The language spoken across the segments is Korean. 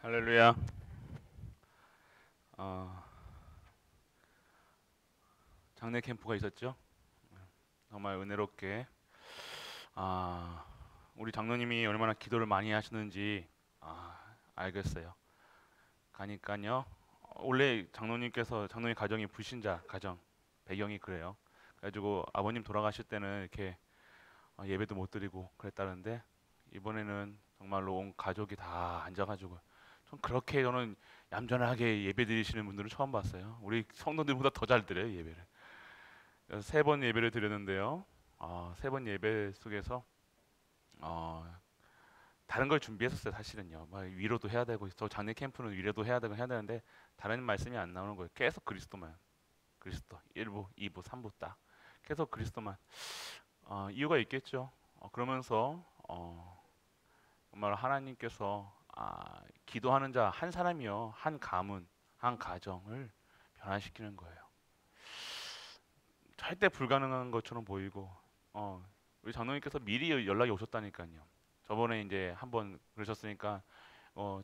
할렐루야. 어, 장례 캠프가 있었죠. 정말 은혜롭게 아, 우리 장로님이 얼마나 기도를 많이 하시는지 알겠어요. 가니까요. 원래 장로님 가정이 불신자 가정 배경이 그래요. 그래가지고 아버님 돌아가실 때는 이렇게 예배도 못 드리고 그랬다는데 이번에는 정말로 온 가족이 다 앉아가지고 저는 얌전하게 예배 드리시는 분들은 처음 봤어요. 우리 성도들보다 더 잘 드려요 예배를. 그래서 세 번 예배를 드렸는데요. 세 번 예배 속에서 어, 다른 걸 준비했었어요. 사실은요. 막 위로도 해야 되고 저 장례 캠프는 위로도 해야 되고 해야 되는데 다른 말씀이 안 나오는 거예요. 계속 그리스도만. 그리스도 1부, 2부, 3부 딱 계속 그리스도만. 이유가 있겠죠. 그러면서 정말 하나님께서 기도하는 자 한 사람이요, 한 가문, 한 가정을 변화시키는 거예요. 절대 불가능한 것처럼 보이고 우리 장로님께서 미리 연락이 오셨다니까요. 저번에 이제 한번 그러셨으니까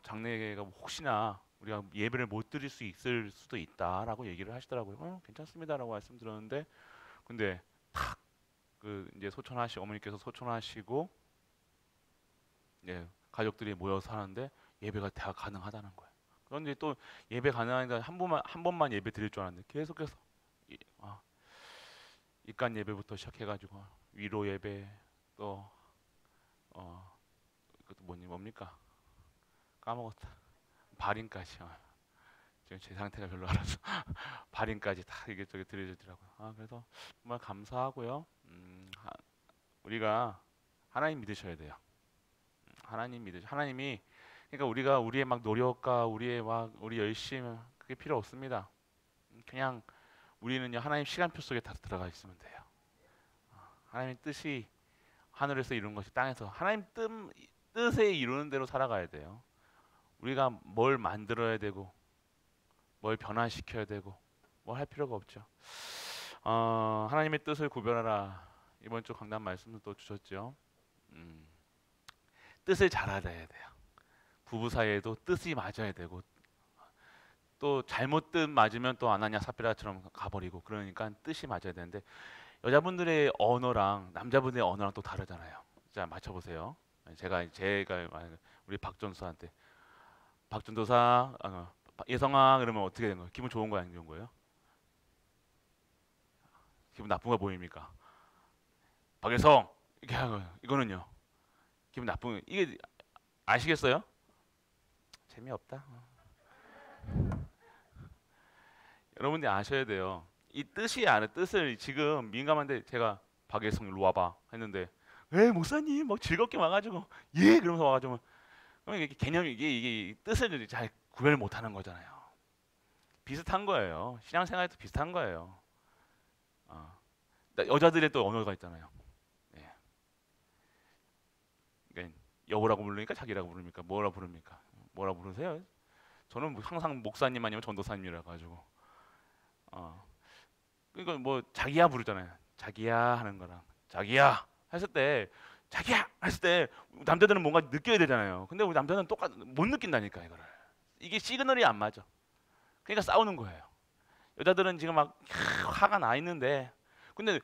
장례가 혹시나 우리가 예배를 못 드릴 수 있을 수도 있다라고 얘기를 하시더라고요. 괜찮습니다라고 말씀드렸는데 근데 탁 그 이제 어머니께서 소천하시고 가족들이 모여서 하는데 예배가 다 가능하다는 거예요. 그런데 또 예배 가능하니까 한 번만 예배 드릴 줄 알았는데 계속해서 이- 아, 입간 예배부터 시작해가지고 위로 예배 또 그것도 뭡니까 까먹었다. 발인까지 지금 제 상태가 별로 알아서 발인까지 다 이게 드려주더라고요. 그래서 정말 감사하고요. 우리가 하나님 믿으셔야 돼요. 하나님이 그러니까 우리가 우리의 막 노력과 우리의 막 우리 열심 그게 필요 없습니다. 그냥 우리는요 하나님 시간표 속에 다 들어가 있으면 돼요. 하나님 뜻이 하늘에서 이룬 것이 땅에서 하나님 뜻에 이루는 대로 살아가야 돼요. 우리가 뭘 만들어야 되고 뭘 변화시켜야 되고 뭘 할 필요가 없죠. 하나님의 뜻을 구별하라. 이번 주 강단 말씀도 또 주셨죠. 음, 뜻을 잘 알아야 돼요. 부부 사이에도 뜻이 맞아야 되고 또 잘못 뜻 맞으면 또 아나니아 사피라처럼 가버리고 그러니까 뜻이 맞아야 되는데 여자분들의 언어랑 남자분의 언어랑 또 다르잖아요. 자 맞춰보세요. 제가 우리 박전수한테 박전도사 예성아 그러면 어떻게 된 거예요? 기분 좋은 거야 안 좋은 거예요? 기분 나쁜 거 보입니까? 박예성 이렇게 하고 이거는요 기분 나쁜 이게 아시겠어요? 재미없다. 여러분들이 아셔야 돼요. 이 뜻이 아는 뜻을 지금 민감한데 제가 박예성 일로 와봐 했는데 에 목사님 막 즐겁게 와가지고 예 그러면서 와가지고 그럼 이게 개념이 이게 뜻을 잘 구별 못하는 거잖아요. 비슷한 거예요. 신앙생활도 비슷한 거예요. 어. 여자들의 또 언어가 있잖아요. 예. 그러니까 여보라고 부르니까 자기라고 부릅니까? 뭐라 부릅니까? 뭐라 부르세요? 저는 항상 목사님 아니면 전도사님이라 가지고 어. 그러니까 뭐 자기야 부르잖아요. 자기야 하는 거랑 자기야 했을 때 자기야 했을 때 남자들은 뭔가 느껴야 되잖아요. 근데 우리 남자는 똑같 못 느낀다니까 이거를. 이게 시그널이 안 맞아. 그러니까 싸우는 거예요. 여자들은 지금 막 화가 나 있는데 근데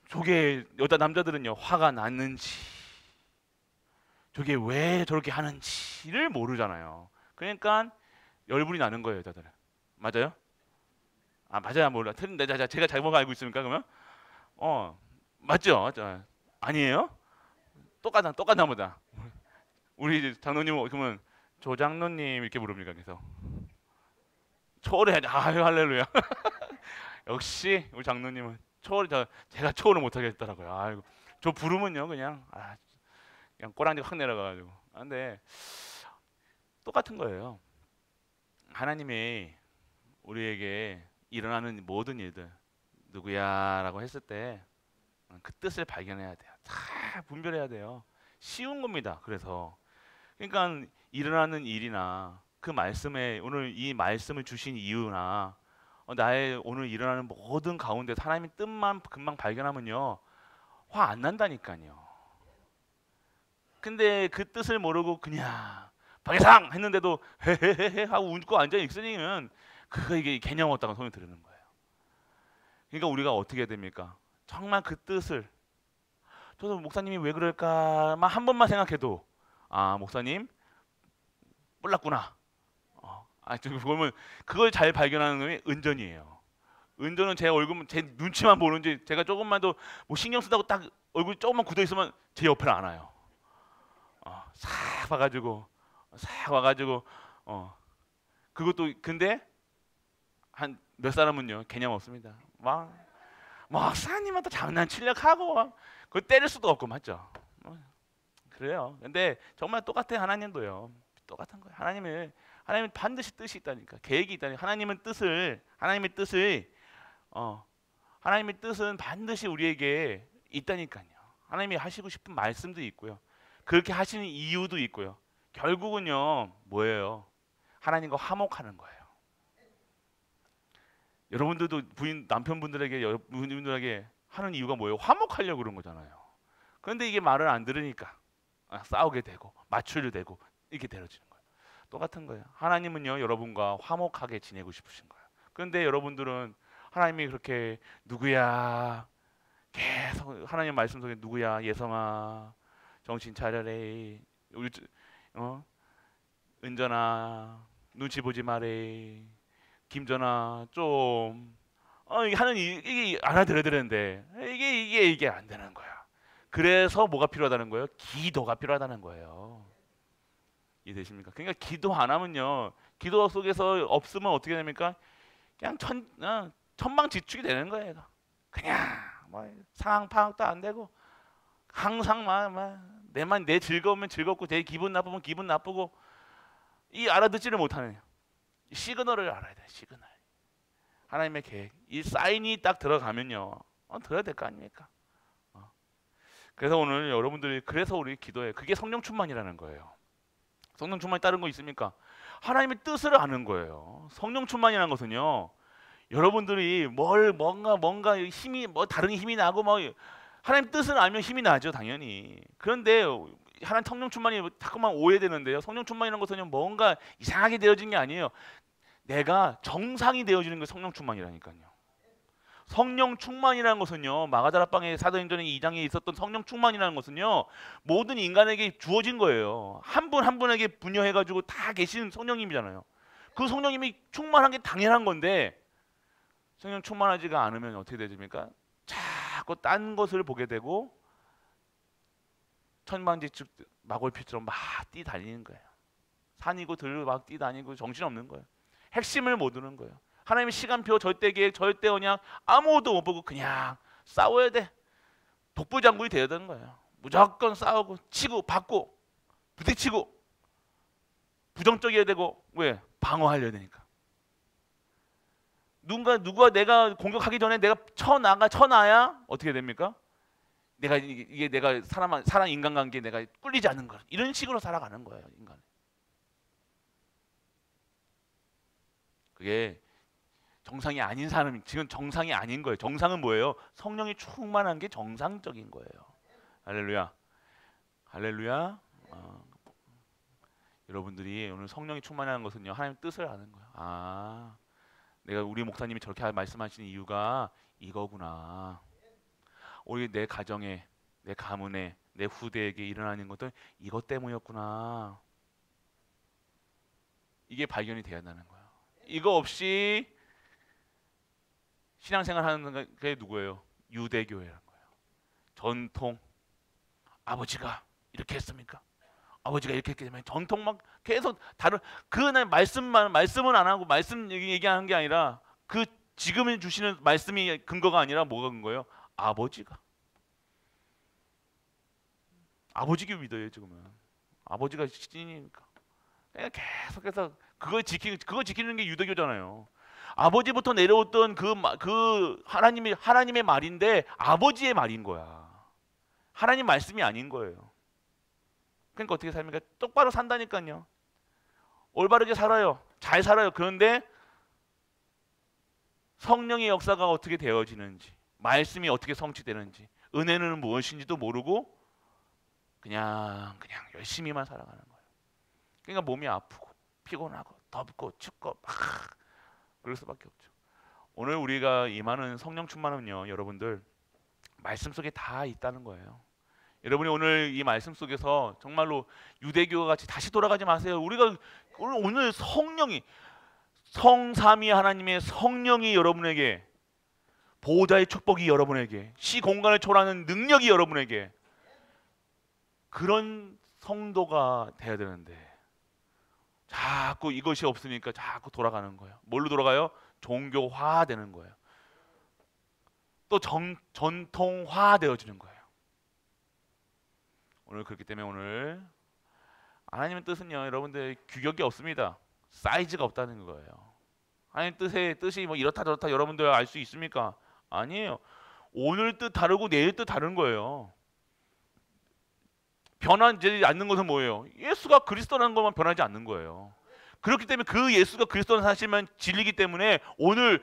저게 남자들은요 화가 났는지 저게 왜 저렇게 하는지를 모르잖아요. 그러니까 열불이 나는 거예요 여자들은. 맞아요? 맞아요 몰라. 틀린데 제가 잘못 알고 있습니까 그러면? 맞죠? 맞죠? 아니에요? 똑같나 보다. 우리 장로님 그러면 조장로님 이렇게 부릅니까 계속? 초월을 해야 돼. 할렐루야. 역시 우리 장로님은 제가 초월을 못 하겠더라고요. 아이고 저 부르면요 그냥 꼬랑지 확 내려가가지고. 근데 똑같은 거예요. 하나님이 우리에게 일어나는 모든 일들 누구야라고 했을 때 그 뜻을 발견해야 돼요. 다 분별해야 돼요. 쉬운 겁니다. 그래서 그러니까 일어나는 일이나 그 말씀에 오늘 이 말씀을 주신 이유나 나의 오늘 일어나는 모든 가운데 하나님의 뜻만 금방 발견하면요 화 안 난다니까요. 근데 그 뜻을 모르고 그냥 박예상 했는데도 헤헤헤헤 하고 웃고 앉아 있으니는 그거 이게 개념 없다고 소리 들으는 거예요. 그러니까 우리가 어떻게 해야 됩니까? 정말 그 뜻을 저도 목사님이 왜 그럴까만 한 번만 생각해도 아 목사님 몰랐구나. 지금 보면 그걸 잘 발견하는 게 은전이에요. 은전은 제 얼굴, 제 눈치만 보는지 제가 조금만 더 뭐 신경 쓰다고 딱 얼굴 조금만 굳어 있으면 제 옆을 안 와요. 싹 와가지고 그것도 근데 한 몇 사람은요 개념 없습니다. 막 목사님한테 장난치려고 하고 그걸 때릴 수도 없고 맞죠? 그래요. 근데 정말 똑같아 하나님도요. 똑같은 거예요. 하나님은 반드시 뜻이 있다니까. 계획이 있다니까. 하나님의 뜻은 반드시 우리에게 있다니까요. 하나님이 하시고 싶은 말씀도 있고요. 그렇게 하시는 이유도 있고요. 결국은요. 뭐예요? 하나님과 화목하는 거예요. 여러분들도 남편분들에게 하는 이유가 뭐예요? 화목하려고 그런 거잖아요. 그런데 이게 말을 안 들으니까 싸우게 되고 맞추려 되고 이렇게 되어지는 거예요. 똑같은 거예요. 하나님은요 여러분과 화목하게 지내고 싶으신 거예요. 그런데 여러분들은 하나님이 그렇게 누구야 계속 하나님 말씀 속에 누구야 예성아 정신 차려래 우리 은전아 눈치 보지 마래 김전아 좀 하는 이게 알아들어야 되는데 이게 안 되는 거야. 그래서 뭐가 필요하다는 거예요? 기도가 필요하다는 거예요. 이해되십니까? 그러니까 기도 안 하면요. 기도 속에서 없으면 어떻게 됩니까? 그냥 천방지축이 되는 거예요. 그냥 뭐 상황 파악도 안 되고 항상 내 즐거우면 즐겁고 내 기분 나쁘면 기분 나쁘고 이 알아듣지를 못하는 시그널을 알아야 돼. 시그널. 하나님의 계획. 이 사인이 딱 들어가면요. 들어야 될 거 아닙니까? 그래서 오늘 여러분들이 그래서 우리 기도해. 그게 성령 충만이라는 거예요. 성령 충만이 다른 거 있습니까? 하나님의 뜻을 아는 거예요. 성령 충만이라는 것은요. 여러분들이 뭔가 힘이 다른 힘이 나고 하나님 뜻을 알면 힘이 나죠, 당연히. 그런데 하나님 성령 충만이 자꾸만 오해되는데요. 성령 충만이라는 것은 뭔가 이상하게 되어진 게 아니에요. 내가 정상이 되어지는 게 성령 충만이라니까요. 성령 충만이라는 것은요. 마가다락방의 사도행전 2장에 있었던 성령 충만이라는 것은요. 모든 인간에게 주어진 거예요. 한 분 한 분에게 분여해가지고 다 계신 성령님이잖아요. 그 성령님이 충만한 게 당연한 건데 성령 충만하지가 않으면 어떻게 되십니까? 자꾸 딴 것을 보게 되고 천방지축 마골피처럼 막 뛰다니는 거예요. 산이고 들고 막 뛰다니고 정신없는 거예요. 핵심을 모르는 거예요. 하나님의 시간표, 절대계획, 절대언약 아무것도 못 보고 그냥 싸워야 돼. 독불장군이 되어야 되는 거예요. 무조건 싸우고 치고 받고 부딪히고 부정적이어야 되고 왜? 방어하려야 되니까. 누가 내가 공격하기 전에 내가 쳐놔야 어떻게 됩니까? 내가 사람 인간관계에 내가 꿀리지 않는 거 이런 식으로 살아가는 거예요, 인간. 그게 정상이 아닌 사람이 지금 정상이 아닌 거예요. 정상은 뭐예요? 성령이 충만한 게 정상적인 거예요. 할렐루야, 할렐루야. 여러분들이 오늘 성령이 충만한 것은요, 하나님 뜻을 아는 거예요. 내가 우리 목사님이 저렇게 말씀하시는 이유가 이거구나. 우리 내 가정에, 내 가문에, 내 후대에게 일어나는 것들 이것 때문이었구나. 이게 발견이 돼야 한다는 거예요. 이거 없이 신앙생활하는 게 누구예요? 유대교회라는 거예요. 전통. 아버지가 이렇게 했습니까? 아버지가 이렇게 했기 때문에 전통 막 계속 다른 그날 말씀은 안 하고 말씀 얘기하는 게 아니라 그 지금 주시는 말씀이 근거가 아니라 뭐가 근거예요? 아버지가 믿어요 지금은. 아버지가 신이니까 계속해서 그거 지키는 게 유대교잖아요. 아버지부터 내려왔던 그 하나님의 말인데 아버지의 말인 거야. 하나님 말씀이 아닌 거예요. 그러니까 어떻게 삽니까? 똑바로 산다니까요. 올바르게 살아요. 잘 살아요. 그런데 성령의 역사가 어떻게 되어지는지, 말씀이 어떻게 성취되는지, 은혜는 무엇인지도 모르고 그냥 열심히만 살아가는 거예요. 그러니까 몸이 아프고 피곤하고 덥고 춥고 막 그럴 수밖에 없죠. 오늘 우리가 임하는 성령 충만은요, 여러분들 말씀 속에 다 있다는 거예요. 여러분이 오늘 이 말씀 속에서 정말로 유대교와 같이 다시 돌아가지 마세요. 우리가 오늘 성령이 성삼위 하나님의 성령이 여러분에게 보호자의 축복이 여러분에게 시 공간을 초월하는 능력이 여러분에게 그런 성도가 돼야 되는데 자꾸 이것이 없으니까 자꾸 돌아가는 거예요. 뭘로 돌아가요? 종교화되는 거예요. 또 전통화되어지는 거예요. 오늘 그렇기 때문에 오늘 하나님의 뜻은요, 여러분들 규격이 없습니다. 사이즈가 없다는 거예요. 하나님 뜻이 뭐 이렇다 저렇다 여러분들 알 수 있습니까? 아니에요. 오늘 뜻 다르고 내일 뜻 다른 거예요. 변하지 않는 것은 뭐예요? 예수가 그리스도라는 것만 변하지 않는 거예요. 그렇기 때문에 그 예수가 그리스도는 사실만 진리기 때문에 오늘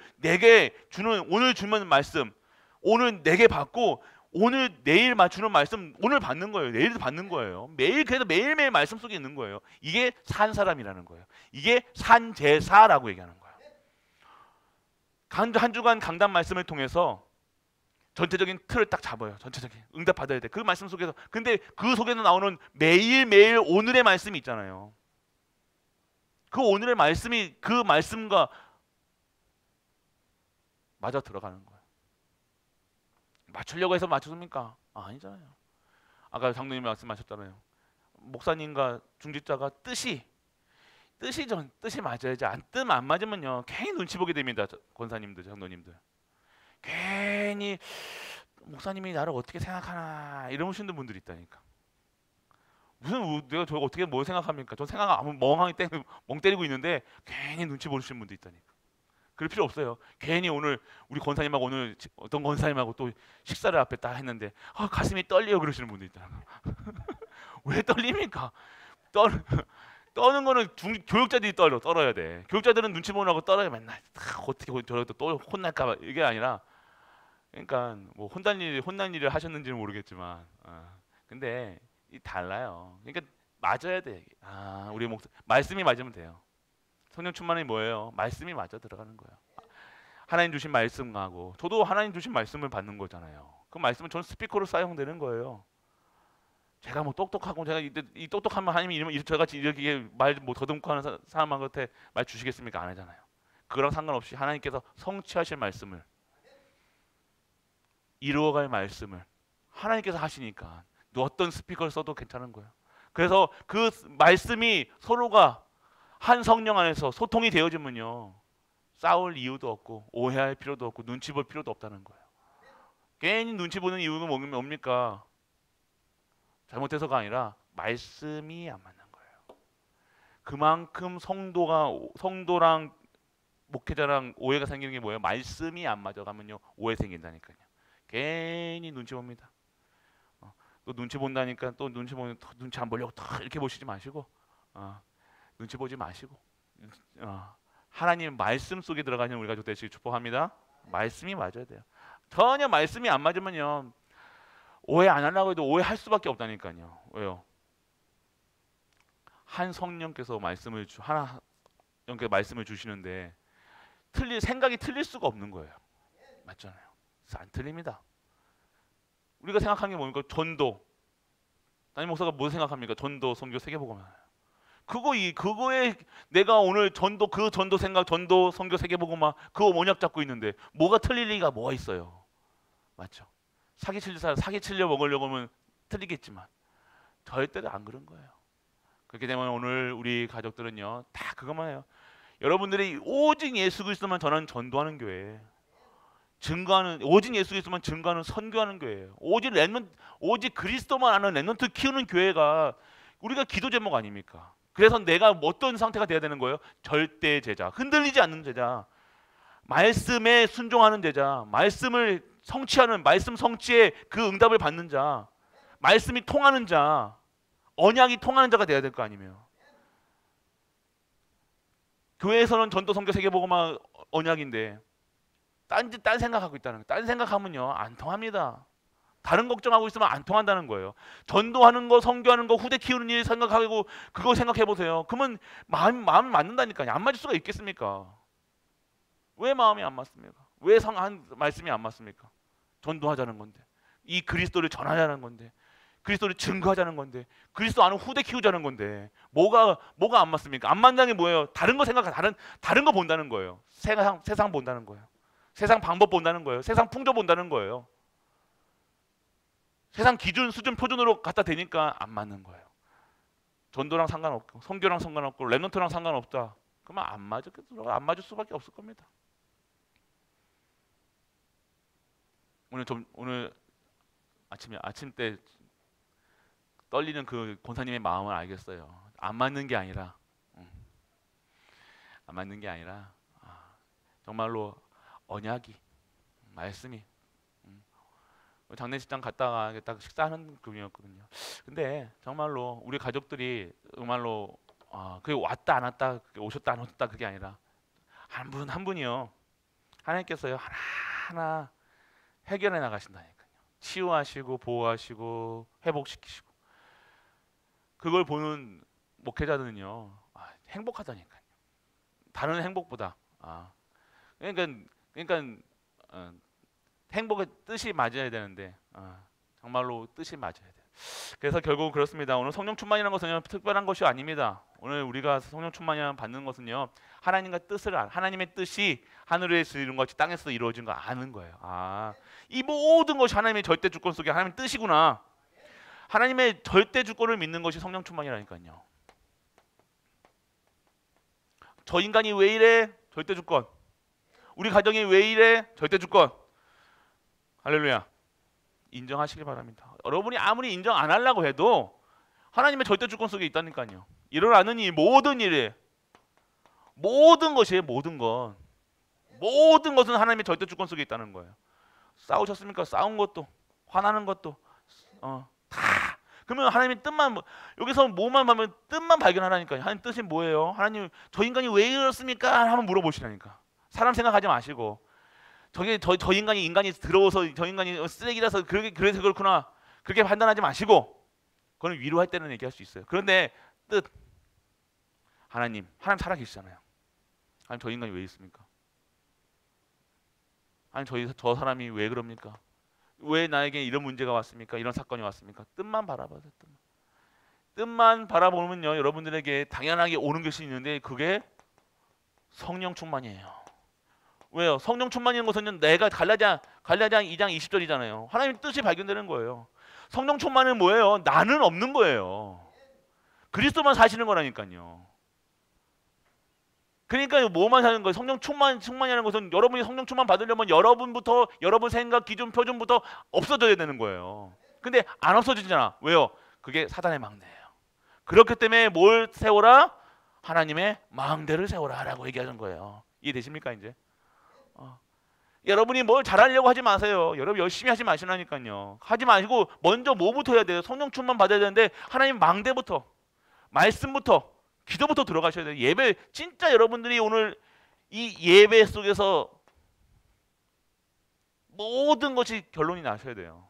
주는 말씀, 오늘 내게 받고 오늘 내일 맞추는 말씀 오늘 받는 거예요. 내일도 받는 거예요. 매일 그래서 매일매일 말씀 속에 있는 거예요. 이게 산 사람이라는 거예요. 이게 산 제사라고 얘기하는 거예요. 한 주간 강단 말씀을 통해서 전체적인 틀을 딱 잡아요. 전체적인 응답 받아야 돼. 그 말씀 속에서. 근데 그 속에서 나오는 매일매일 오늘의 말씀이 있잖아요. 그 오늘의 말씀이 그 말씀과 맞아 들어가는 거예요. 맞추려고 해서 맞췄습니까? 아니잖아요. 아까 장로님 말씀하셨잖아요. 목사님과 중직자가 뜻이 맞아야지. 안 맞으면요 괜히 눈치 보게 됩니다. 권사님들, 장로님들. 괜히 목사님이 나를 어떻게 생각하나 이러시는 분들이 있다니까. 무슨 내가 저 어떻게 뭘 생각합니까? 저 생각 아무 멍 때리고 있는데 괜히 눈치 보시는 분도 있다니까. 그럴 필요 없어요. 괜히 오늘 우리 권사님하고 오늘 어떤 권사님하고 또 식사를 앞에 딱 했는데 가슴이 떨려요 그러시는 분도 있다. 왜 떨립니까? 떠는 거는 교육자들이 떨어야 돼. 교육자들은 눈치 보느라고 떨어요 맨날. 어떻게 저러다 또 혼날까봐 이게 아니라 그러니까 뭐 혼난 일을 하셨는지는 모르겠지만 근데 달라요. 그러니까 맞아야 돼. 우리 말씀이 맞으면 돼요. 성령 충만이 뭐예요? 말씀이 맞아 들어가는 거예요. 하나님 주신 말씀하고 저도 하나님 주신 말씀을 받는 거잖아요. 그 말씀은 전 스피커로 사용되는 거예요. 제가 뭐 똑똑하고 제가 이 똑똑하면 하나님이 이러면 저같이 이렇게 말 뭐 더듬고 하는 사람한테 말 주시겠습니까? 안 하잖아요. 그거랑 상관없이 하나님께서 성취하실 말씀을 이루어갈 말씀을 하나님께서 하시니까 어떤 스피커를 써도 괜찮은 거예요. 그래서 그 말씀이 서로가 한 성령 안에서 소통이 되어지면요 싸울 이유도 없고 오해할 필요도 없고 눈치 볼 필요도 없다는 거예요. 괜히 눈치 보는 이유가 뭡니까? 잘못해서가 아니라 말씀이 안 맞는 거예요. 그만큼 성도랑 목회자랑 오해가 생기는 게 뭐예요? 말씀이 안 맞아가면요 오해 생긴다니까요. 괜히 눈치 봅니다. 또 눈치 본다니까 또 눈치 안 보려고 또 이렇게 보시지 마시고 눈치 보지 마시고 하나님 말씀 속에 들어가는 우리 가족 되시길 축복합니다. 말씀이 맞아야 돼요. 전혀 말씀이 안 맞으면요 오해 안 하려고 해도 오해할 수밖에 없다니까요. 왜요? 한 성령께서 말씀을 주시는데 생각이 틀릴 수가 없는 거예요. 맞잖아요. 그래서 안 틀립니다. 우리가 생각하는 게 뭡니까? 전도. 담임 목사가 뭐 생각합니까? 전도, 선교, 세계복음. 그거에 내가 오늘 전도 생각, 전도, 선교, 세계복음화 그거 원약 잡고 있는데 뭐가 틀릴 리가 뭐가 있어요? 맞죠? 사기치려 먹으려고 하면 틀리겠지만 절대로 안 그런 거예요. 그렇기 때문에 오늘 우리 가족들은요 다 그것만 해요. 여러분들이 오직 예수 그리스도만 전도하는 교회. 오직 예수 그리스도만 증거하는 선교하는 교회예요. 오직 그리스도만 아는 렘넌트 키우는 교회가 우리가 기도 제목 아닙니까? 그래서 내가 어떤 상태가 돼야 되는 거예요? 절대 제자, 흔들리지 않는 제자, 말씀에 순종하는 제자, 말씀을 성취하는 말씀 성취에 그 응답을 받는 자, 말씀이 통하는 자, 언약이 통하는 자가 돼야 될 거 아니에요. 교회에서는 전도, 선교, 세계복음화 언약인데 딴 생각하고 있다는 거예요. 딴 생각하면요 안 통합니다. 다른 걱정하고 있으면 안 통한다는 거예요. 전도하는 거, 선교하는 거, 후대 키우는 일 생각하고 그거 생각해 보세요. 그러면 마음이 맞는다니까요. 안 맞을 수가 있겠습니까? 왜 마음이 안 맞습니까? 왜 한 말씀이 안 맞습니까? 전도하자는 건데, 이 그리스도를 전하자는 건데, 그리스도를 증거하자는 건데, 그리스도 아는 후대 키우자는 건데, 뭐가 안 맞습니까? 안 맞는 게 뭐예요? 다른 거 생각, 다른 거 본다는 거예요. 세상 본다는 거예요. 세상 방법 본다는 거예요. 세상 풍조 본다는 거예요. 세상 기준, 수준, 표준으로 갖다 대니까 안 맞는 거예요. 전도랑 상관없고, 선교랑 상관없고, 렘넌트랑 상관없다. 그러면 안 맞을 수밖에 없을 겁니다. 오늘 아침 때 떨리는 그 권사님의 마음을 알겠어요. 안 맞는 게 아니라, 정말로 언약이, 말씀이. 장례식장 갔다가 딱 식사하는 금이었거든요. 근데 정말로 우리 가족들이 정말로 그게 왔다 안 왔다, 오셨다 안 오셨다 그게 아니라 한 분 한 분이요. 하나님께서요 하나하나 해결해 나가신다니까요. 치유하시고 보호하시고 회복시키시고 그걸 보는 목회자들은요 행복하다니까요. 다른 행복보다 그러니까 행복의 뜻이 맞아야 되는데 정말로 뜻이 맞아야 돼요. 그래서 결국 그렇습니다. 오늘 성령 충만이라는 것은 특별한 것이 아닙니다. 오늘 우리가 성령 충만이라는 받는 것은요 하나님의 뜻이 하늘에서 이룬 것이 땅에서 이루어진 거 아는 거예요. 이 모든 것이 하나님의 절대 주권 속에 하나님의 뜻이구나. 하나님의 절대 주권을 믿는 것이 성령 충만이라니까요. 저 인간이 왜 이래? 절대 주권. 우리 가정이 왜 이래? 절대 주권. 할렐루야. 인정하시기 바랍니다. 여러분이 아무리 인정 안 하려고 해도 하나님의 절대 주권 속에 있다니까요. 일어나는 일, 모든 일에 모든 것이에요. 모든 것은 하나님의 절대 주권 속에 있다는 거예요. 싸우셨습니까? 싸운 것도, 화나는 것도 다. 그러면 하나님의 뜻만 여기서 뭐만 하면 뜻만 발견하라니까요. 하나님 뜻이 뭐예요? 하나님 저 인간이 왜 이렇습니까? 한번 물어보시라니까. 사람 생각하지 마시고 저 인간이 들어와서 저 인간이 쓰레기라서 그래서 그렇구나 그렇게 판단하지 마시고 그건 위로할 때는 얘기할 수 있어요. 그런데 뜻 하나님 살아계시잖아요. 하나님 저 인간이 왜 있습니까? 하나님 저 사람이 왜 그럽니까? 왜 나에게 이런 문제가 왔습니까? 이런 사건이 왔습니까? 뜻만 바라보세요. 뜻만 바라보면요 여러분들에게 당연하게 오는 것이 있는데 그게 성령 충만이에요. 왜요? 성령 충만인 것은 내가 갈라디아 2장 20절이잖아요. 하나님의 뜻이 발견되는 거예요. 성령 충만은 뭐예요? 나는 없는 거예요. 그리스도만 사시는 거라니까요. 그러니까 뭐만 사는 거예요? 성령 충만이라는 것은 여러분이 성령 충만 받으려면 여러분부터 여러분 생각, 기준, 표준부터 없어져야 되는 거예요. 근데 안 없어지잖아. 왜요? 그게 사단의 망대예요. 그렇기 때문에 뭘 세워라? 하나님의 망대를 세워라라고 얘기하는 거예요. 이해되십니까 이제? 여러분이 뭘 잘하려고 하지 마세요. 여러분 열심히 하지 마시라니까요. 하지 마시고 먼저 뭐부터 해야 돼요? 성령 충만 받아야 되는데 하나님 망대부터, 말씀부터, 기도부터 들어가셔야 돼요. 예배 진짜 여러분들이 오늘 이 예배 속에서 모든 것이 결론이 나셔야 돼요.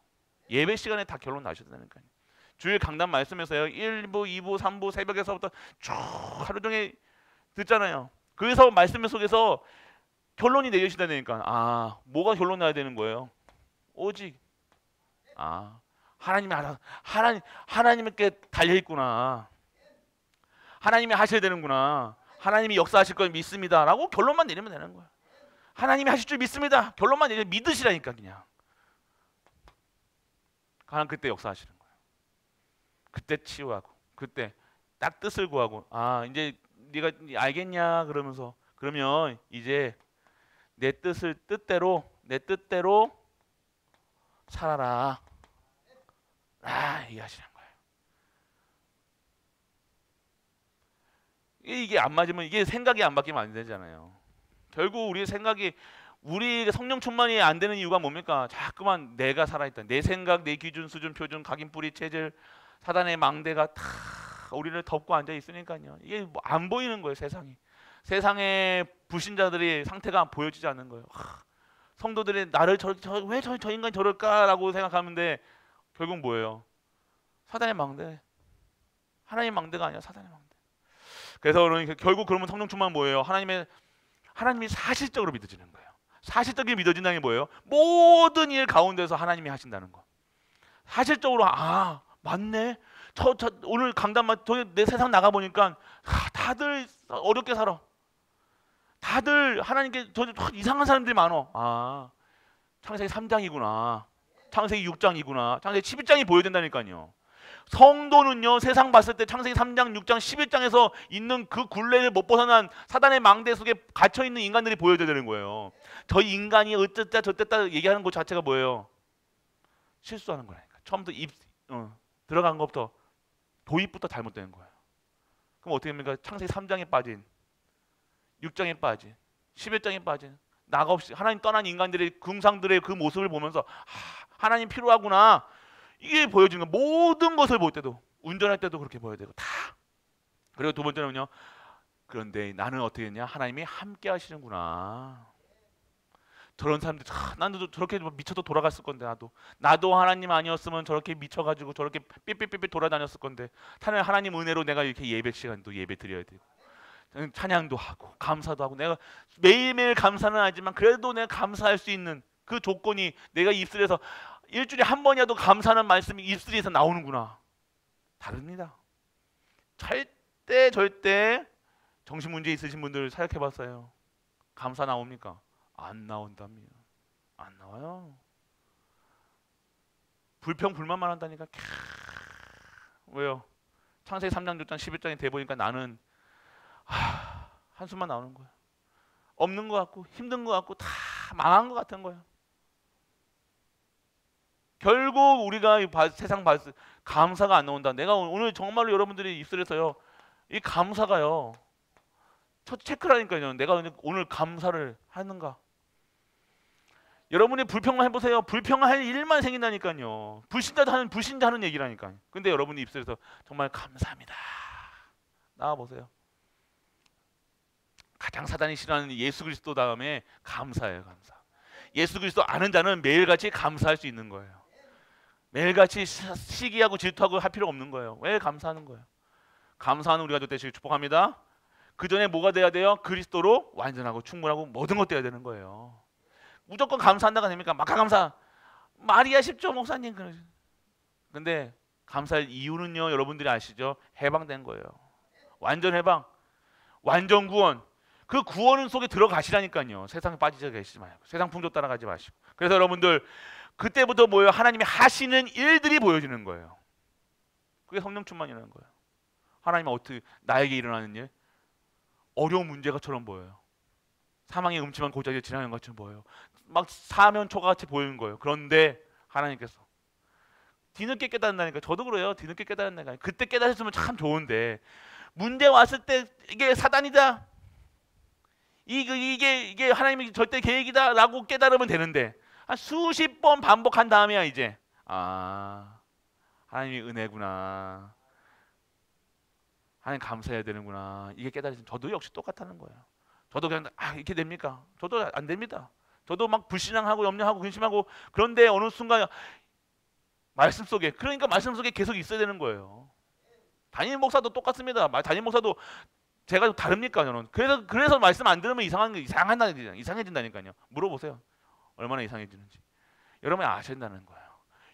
예배 시간에 다 결론 나셔야 되니까요. 주일 강단 말씀에서요 1부, 2부, 3부 새벽에서부터 쭉 하루 종일 듣잖아요. 그래서 말씀 속에서 결론이 내려지다니까 뭐가 결론 나야 되는 거예요? 오직 하나님이 알아서 하나님께 달려 있구나. 하나님이 하셔야 되는구나. 하나님이 역사하실 걸 믿습니다라고 결론만 내리면 되는 거야. 하나님이 하실 줄 믿습니다. 결론만 내리면 믿으시라니까 그냥. 하나님 그때 역사하시는 거예요. 그때 치유하고 그때 딱 뜻을 구하고 이제 네가 알겠냐 그러면서 그러면 이제 내 뜻대로 살아라. 얘기하시는 거예요. 이게 안 맞으면 이게 생각이 안 바뀌면 안 되잖아요. 결국 우리 성령 충만이 안 되는 이유가 뭡니까? 자꾸만 내가 살아있다. 내 생각, 내 기준, 수준, 표준, 각인뿌리, 체질, 사단의 망대가 다 우리를 덮고 앉아 있으니까요. 이게 안 보이는 거예요, 세상이. 세상의 불신자들이 상태가 보여지지 않는 거예요. 성도들이 나를 왜 저 인간이 저럴까라고 생각하는데 결국 뭐예요? 사단의 망대. 하나님의 망대가 아니라 사단의 망대. 그래서 결국 그러면 성령 충만 뭐예요? 하나님이 사실적으로 믿어지는 거예요. 사실적인 믿어진다는 게 뭐예요? 모든 일 가운데서 하나님이 하신다는 거. 사실적으로 맞네. 오늘 강단만 내 세상 나가 보니까 다들 어렵게 살아. 다들 하나님께 이상한 사람들이 많어. 창세기 3장이구나. 창세기 6장이구나. 창세기 11장이 보여야 된다니까요. 성도는요, 세상 봤을 때 창세기 3장, 6장, 11장에서 있는 그 굴레를 못 벗어난 사단의 망대 속에 갇혀 있는 인간들이 보여야 되는 거예요. 저 인간이 어쨌다 저쨌다 얘기하는 것 자체가 뭐예요? 실수하는 거라니까. 처음부터 들어간 것부터 도입부터 잘못된 거예요. 그럼 어떻게 됩니까? 창세기 3장에 빠진, 6장에 빠진, 11장에 빠진 나가 없이 하나님 떠난 인간들의 궁상들의 그 모습을 보면서 하나님 필요하구나. 이게 보여지는 거. 모든 것을 볼 때도, 운전할 때도 그렇게 보여야 되고 다. 그리고 두 번째는요. 그런데 나는 어떻게 했냐? 하나님이 함께 하시는구나. 저런 사람들, 나도 저렇게 미쳐도 돌아갔을 건데 나도 하나님 아니었으면 저렇게 미쳐가지고 저렇게 삐삐삐삐 돌아다녔을 건데 하나님 은혜로 내가 이렇게 예배 시간도 예배 드려야 되고 찬양도 하고 감사도 하고 내가 매일매일 감사는 하지만 그래도 내가 감사할 수 있는 그 조건이 내가 입술에서 일주일에 한 번이라도 감사하는 말씀이 입술에서 나오는구나. 다릅니다. 절대 정신 문제 있으신 분들 생각해 봤어요. 감사 나옵니까? 안 나온답니다. 안 나와요. 불평불만만 한다니까. 왜요? 창세기 3장, 6장, 11장에 대보니까 나는 한숨만 나오는 거야. 없는 것 같고 힘든 것 같고 다 망한 것 같은 거야. 결국 우리가 세상 감사가 안 나온다. 내가 오늘 정말로 여러분들이 입술에서요, 이 감사가요, 첫 체크라니까요. 내가 오늘 감사를 하는가? 여러분이 불평만 해보세요. 불평할 일만 생긴다니까요. 불신자 하는 얘기라니까요. 근데 여러분이 입술에서 정말 감사합니다. 나와보세요. 가장 사단이 싫어하는 예수 그리스도 다음에 감사예요. 감사. 예수 그리스도 아는 자는 매일같이 감사할 수 있는 거예요. 매일같이 시기하고 질투하고 할 필요가 없는 거예요. 왜 감사하는 거예요? 감사하는 우리가 되시길 축복합니다. 그 전에 뭐가 돼야 돼요? 그리스도로 완전하고 충분하고 모든 것 돼야 되는 거예요. 무조건 감사한다가 됩니까? 막가 감사. 말이야 쉽죠, 목사님. 근데 감사할 이유는요, 여러분들이 아시죠? 해방된 거예요. 완전 해방, 완전 구원. 그 구원 속에 들어가시라니까요. 세상에 빠지지 계시지 말고, 세상 풍조 따라가지 마시고. 그래서 여러분들 그때부터 뭐예요? 하나님이 하시는 일들이 보여지는 거예요. 그게 성령 충만이라는 거예요. 하나님은 어떻게 나에게 일어나는 일? 어려운 문제가처럼 보여요. 사망의 음침한 골짜기를 지나는 것처럼 보여요. 막 사면초가 같이 보이는 거예요. 그런데 하나님께서 뒤늦게 깨닫는다니까. 저도 그래요. 뒤늦게 깨닫는다니까. 그때 깨닫았으면 참 좋은데 문제 왔을 때 이게 사단이다. 이게 하나님의 절대 계획이다라고 깨달으면 되는데 한 수십 번 반복한 다음에야 이제 하나님이 은혜구나. 하나님 감사해야 되는구나. 이게 깨달으면 저도 역시 똑같다는 거예요. 저도 그냥 이렇게 됩니까? 저도 안 됩니다. 저도 막 불신앙하고 염려하고 근심하고 그런데 어느 순간 말씀 속에 말씀 속에 계속 있어야 되는 거예요. 담임 목사도 똑같습니다. 담임 목사도 제가 다릅니까 저는? 그래서 말씀 안 들으면 이상해진다니까요. 물어보세요. 얼마나 이상해지는지. 여러분이 아셔야 된다는 거예요.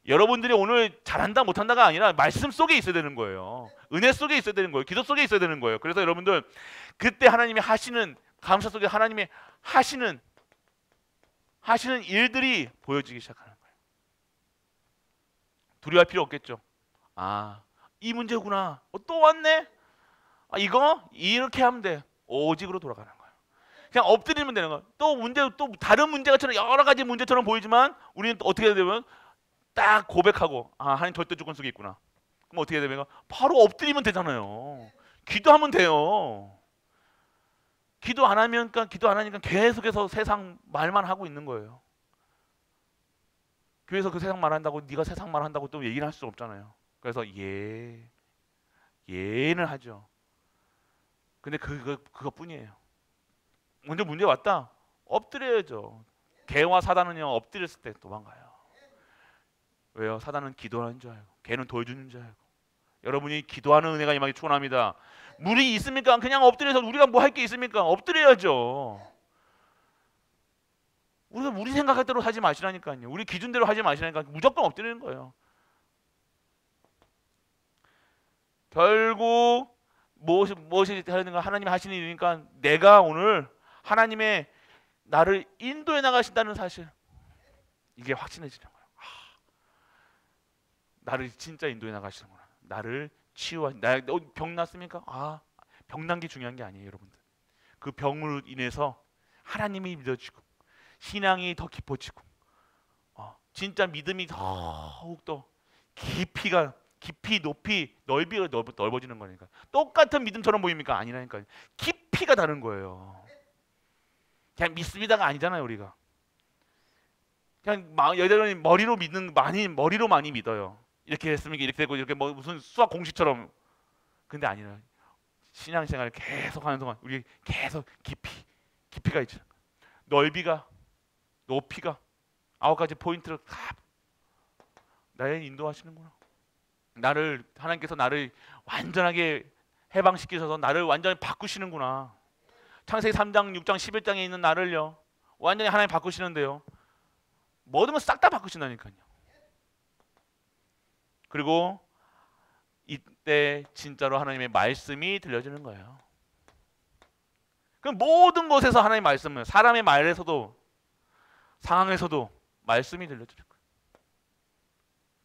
여러분들이 오늘 잘한다 못한다가 아니라 말씀 속에 있어야 되는 거예요. 은혜 속에 있어야 되는 거예요. 기도 속에 있어야 되는 거예요. 그래서 여러분들 그때 하나님이 하시는 감사 속에 하나님이 하시는 일들이 보여지기 시작하는 거예요. 두려워할 필요 없겠죠. 이 문제구나. 또 왔네. 이거 이렇게 하면 돼. 오직으로 돌아가는 거예요. 그냥 엎드리면 되는 거예요. 또 다른 문제가처럼 여러 가지 문제처럼 보이지만 우리는 또 어떻게 해야 되면 딱 고백하고 하나님 절대 주권 속에 있구나. 그럼 어떻게 해야 됩니까? 바로 엎드리면 되잖아요. 기도하면 돼요. 기도 안 하니까 계속해서 세상 말만 하고 있는 거예요. 교회에서 그 세상 말한다고 네가 세상 말한다고 또 얘기를 할 수 없잖아요. 그래서 예는 하죠. 근데 그것뿐이에요. 먼저 문제 왔다. 엎드려야죠. 개와 사단은요 엎드렸을 때 도망가요. 왜요? 사단은 기도하는 줄 알고, 개는 도와주는 줄 알고. 여러분이 기도하는 은혜가 임하기 축원합니다. 물이 있습니까? 그냥 엎드려서 우리가 뭐 할 게 있습니까? 엎드려야죠. 우리가 우리 생각할 대로 하지 마시라니까요. 우리 기준대로 하지 마시라니까. 무조건 엎드리는 거예요. 결국 무엇이 하는가? 하나님이 하시는 일이니까 내가 오늘 하나님의 나를 인도해 나가신다는 사실, 이게 확신해지는 거예요. 나를 진짜 인도해 나가시는구나. 나를 병 났습니까? 병 난 게 중요한 게 아니에요, 여러분들. 그 병으로 인해서 하나님이 믿어지고 신앙이 더 깊어지고 진짜 믿음이 더욱더 깊이 높이 넓이가 넓어지는 거니까. 똑같은 믿음처럼 보입니까? 아니라니까요. 깊이가 다른 거예요. 그냥 믿습니다가 아니잖아요, 우리가. 그냥 여전히 머리로 많이 믿어요. 이렇게 했으면 이렇게 되고, 이렇게 뭐 무슨 수학 공식처럼. 근데 아니라 신앙생활을 계속 하는 동안 우리 계속 깊이가 있죠. 넓이가, 높이가, 9가지 포인트를 다 나를 인도하시는구나. 하나님께서 나를 완전하게 해방시키셔서 나를 완전히 바꾸시는구나. 창세기 3장, 6장, 11장에 있는 나를요 완전히 하나님 바꾸시는데요. 모든 걸 싹 다 바꾸신다니까요. 그리고 이때 진짜로 하나님의 말씀이 들려지는 거예요. 그럼 모든 곳에서 하나님의 말씀은, 사람의 말에서도 상황에서도 말씀이 들려지는 거예요.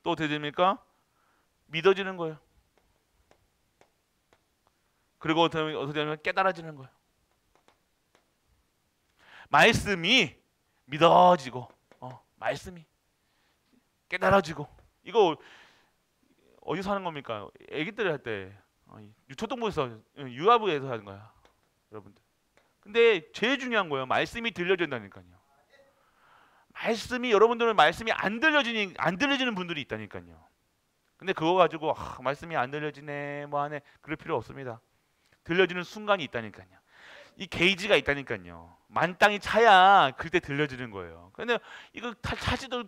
또 들립니까? 믿어지는 거예요. 그리고 어떻게 되면 깨달아지는 거예요. 말씀이 믿어지고 말씀이 깨달아지고. 이거 어디서 하는 겁니까? 애기들 할 때 유초동부에서 유아부에서 하는 거야, 여러분들. 근데 제일 중요한 거예요. 말씀이 들려진다니까요. 여러분들은 말씀이 안 들려지는 분들이 있다니까요. 근데 그거 가지고 말씀이 안 들려지네 뭐 하네 그럴 필요 없습니다. 들려지는 순간이 있다니까요. 이 게이지가 있다니까요. 만땅이 차야 그때 들려지는 거예요. 근데 이거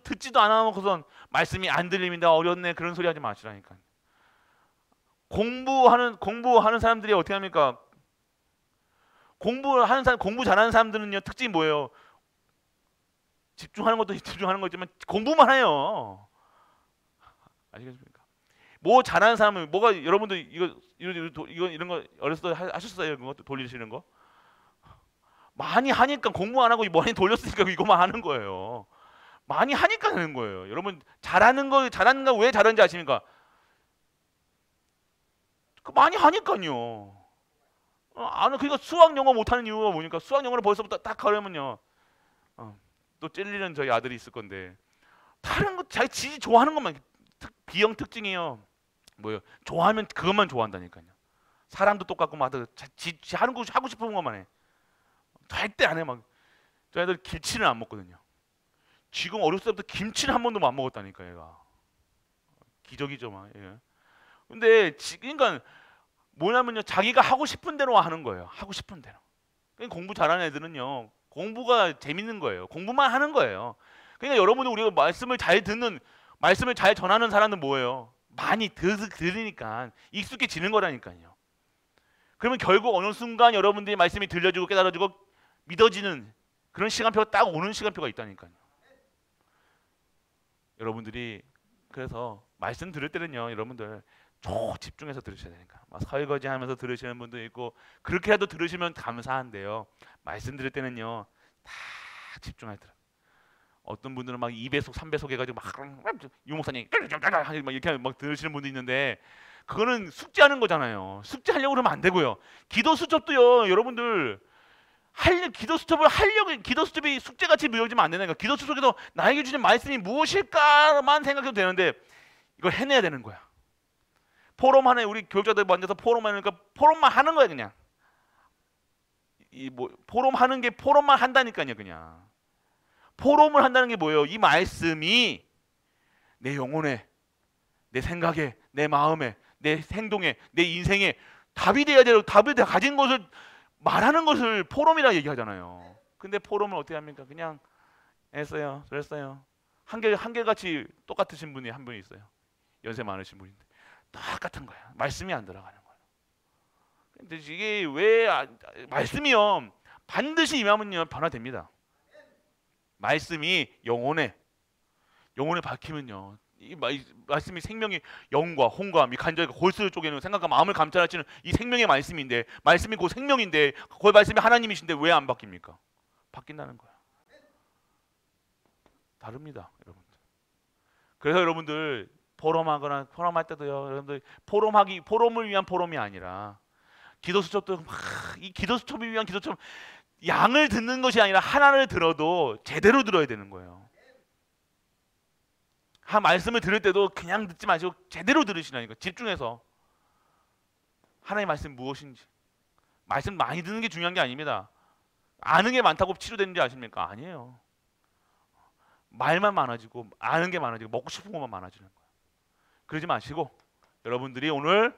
듣지도 않아놓고선 말씀이 안 들립니다, 어렵네, 그런 소리 하지 마시라니까요. 공부하는 사람들이 어떻게 합니까? 공부 잘하는 사람들은요 특징이 뭐예요? 집중하는 것도 집중하는 거지만 공부만 해요. 아시겠습니까? 뭐 잘하는 사람은 여러분들 이런 거 어렸을 때 하셨어요? 이거 돌리시는 거? 많이 하니까, 공부 안 하고 많이 돌렸으니까 이거만 하는 거예요. 많이 하니까 하는 거예요. 여러분 잘하는 거 왜 잘하는지 아십니까? 많이 하니까요. 그러니까 수학 영어 못하는 이유가 뭐니까? 수학 영어를 벌써부터 딱 가려면요 또 찔리는 저희 아들이 있을 건데, 다른 거 자기 좋아하는 것만, B형 특징이에요. 뭐요? 좋아하면 그것만 좋아한다니까요. 사람도 똑같고 지 하는 거 하고 싶은 것만 해. 절대 안 해. 저 애들 김치를 안 먹거든요. 지금 어렸을 때부터 김치를 한 번도 안 먹었다니까 얘가. 기적이죠, 막. 예. 근데 그러니까 뭐냐면요, 자기가 하고 싶은 대로 하는 거예요. 하고 싶은 대로. 그러니까 공부 잘하는 애들은요, 공부가 재밌는 거예요. 공부만 하는 거예요. 그러니까 여러분들, 우리가 말씀을 잘 전하는 사람은 뭐예요? 많이 들으니까 익숙해지는 거라니까요. 그러면 결국 어느 순간 여러분들이 말씀이 들려지고 깨달아지고 믿어지는 그런 시간표가 딱 오는 시간표가 있다니까요. 여러분들이 그래서 말씀 들을 때는요, 여러분들 집중해서 들으셔야 되니까. 설거지하면서 들으시는 분도 있고 그렇게라도 들으시면 감사한데요. 말씀 들을 때는요, 다 집중해야 들어. 어떤 분들은 2배속, 3배속 해가지고 유목사님 이렇게 들으시는 분도 있는데, 그거는 숙제하는 거잖아요. 숙제하려고 그러면 안 되고요. 기도 수첩도요, 여러분들 기도 수첩이 숙제같이 미뤄지면 안 되니까. 기도 수첩에서 나에게 주신 말씀이 무엇일까만 생각해도 되는데, 이걸 해내야 되는 거야. 포럼 하네, 우리 교육자들 앉아서 포럼 하니까 포럼만 하는 거야, 그냥. 포럼 하는 게 포럼만 한다니까요, 그냥. 포럼을 한다는 게 뭐예요? 이 말씀이 내 영혼에, 내 생각에, 내 마음에, 내 행동에, 내 인생에 답이 돼야 돼요. 답을 가진 것을 말하는 것을 포럼이라 얘기하잖아요. 근데 포럼을 어떻게 합니까? 그냥 했어요. 그랬어요. 한결같이 똑같으신 분이 한 분이 있어요. 연세 많으신 분인데 똑같은 거예요. 말씀이 안 들어가는 거예요. 근데 이게 왜 말씀이요 반드시 임하면요 변화됩니다. 말씀이 영혼에 박히면요 이 말씀이 생명이 영과 혼과 이 간절히 골수를 쪼개는 생각과 마음을 감찰하시는 이 생명의 말씀인데 말씀이 곧 생명인데 그 말씀이 하나님이신데 왜 안 바뀝니까? 바뀐다는 거야. 다릅니다, 여러분들. 그래서 여러분들 포럼할 때도요, 여러분들 포럼을 위한 포럼이 아니라 기도 수첩도 이 기도 수첩을 위한 기도 수첩 양을 듣는 것이 아니라 하나를 들어도 제대로 들어야 되는 거예요. 한 말씀을 들을 때도 그냥 듣지 마시고 제대로 들으시라니까. 집중해서 하나님의 말씀 무엇인지 말씀 많이 듣는 게 중요한 게 아닙니다. 아는 게 많다고 치료되는지 아십니까? 아니에요. 말만 많아지고 아는 게 많아지고 먹고 싶은 것만 많아지는 거예요. 그러지 마시고 여러분들이 오늘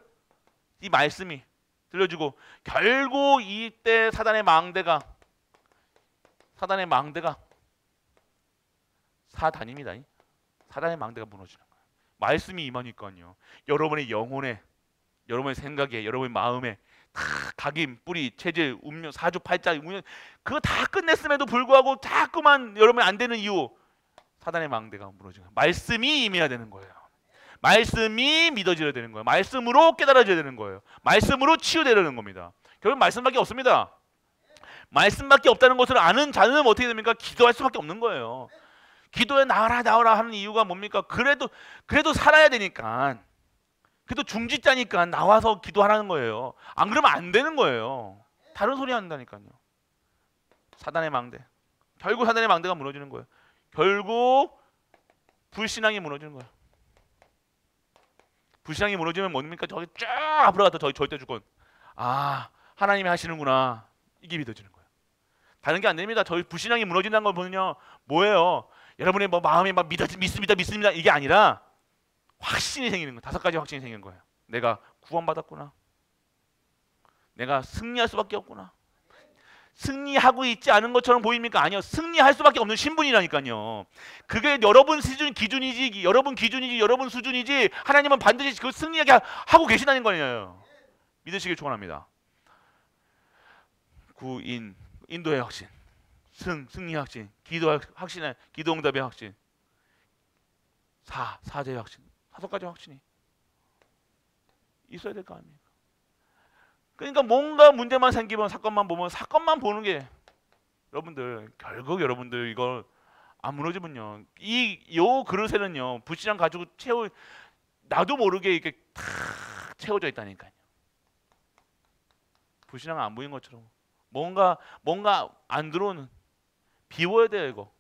이 말씀이 들려주고 결국 이때 사단의 망대가 사단입니다. 사단의 망대가 무너지는 거예요. 말씀이 임하니까요. 여러분의 영혼에, 여러분의 생각에, 여러분의 마음에 다 각인, 뿌리, 체질, 운명, 사주팔자, 그거 다 끝냈음에도 불구하고 자꾸만 여러분이 안 되는 이유 사단의 망대가 무너지는 거예요. 말씀이 임해야 되는 거예요. 말씀이 믿어져야 되는 거예요. 말씀으로 깨달아져야 되는 거예요. 말씀으로 치유되려는 겁니다. 결국 말씀밖에 없습니다. 말씀밖에 없다는 것을 아는 자는 어떻게 됩니까? 기도할 수밖에 없는 거예요. 기도에 나와라 하는 이유가 뭡니까? 그래도 살아야 되니까. 그래도 중지자니까 나와서 기도하라는 거예요. 안 그러면 안 되는 거예요. 다른 소리 한다니까요. 사단의 망대. 결국 사단의 망대가 무너지는 거예요. 결국 불신앙이 무너지는 거예요. 불신앙이 무너지면 뭡니까? 저기 쫙 앞으로 가서 저기 절대 주권. 하나님이 하시는구나. 이게 믿어지는 거예요. 다른 게 안 됩니다. 저희 불신앙이 무너진다는 걸 보면요. 뭐예요? 여러분의 뭐 마음이 막 믿습니다 이게 아니라 확신이 생기는 거예요. 5가지 확신이 생기는 거예요. 내가 구원받았구나. 내가 승리할 수밖에 없구나. 승리하고 있지 않은 것처럼 보입니까? 아니요. 승리할 수밖에 없는 신분이라니까요. 그게 여러분 기준이지, 여러분 수준이지. 하나님은 반드시 그 승리하게 하고 계시다는 거예요. 믿으시길 축원합니다. 인도의 확신, 승리 확신, 기도 확신의 기도 응답의 확신, 사제의 확신, 5가지 확신이 있어야 될 거 아닙니까? 그러니까 뭔가 문제만 생기면 사건만 보는 게 여러분들 결국 여러분들 이걸 안 무너지면요 요 그릇에는요 불신앙 가지고 나도 모르게 이렇게 탁 채워져 있다니까요. 불신앙 안 보인 것처럼 뭔가 안 들어오는 비워야 돼요. 이거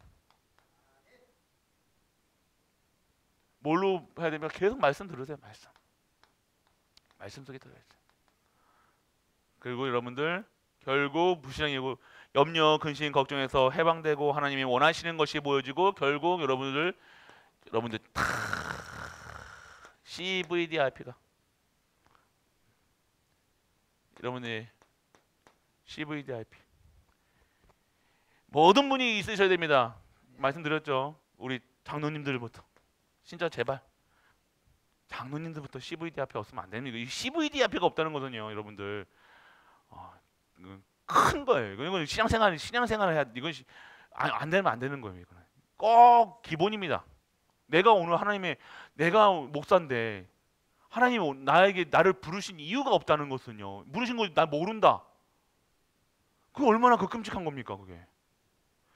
뭘로 해야 됩니까? 계속 말씀 들으세요. 말씀 속에 들어야죠. 그리고 여러분들 결국 불신앙이고 염려, 근심, 걱정에서 해방되고 하나님이 원하시는 것이 보여지고 결국 여러분들 CVDIP가 여러분의 CVDIP 모든 분이 있으셔야 됩니다. 말씀드렸죠. 우리 장로님들부터 진짜 제발 장로님들부터 CVDIP 없으면 안 됩니다. 이 CVDIP가 없다는 거거든요, 여러분들. 큰 거예요. 이건 신앙생활을 해야 이건 안 되면 안 되는 거예요. 이거는 꼭 기본입니다. 내가 오늘 내가 목사인데 하나님 나를 부르신 이유가 없다는 것은요. 부르신 거 나 모른다. 그거 얼마나 끔찍한 겁니까, 그게?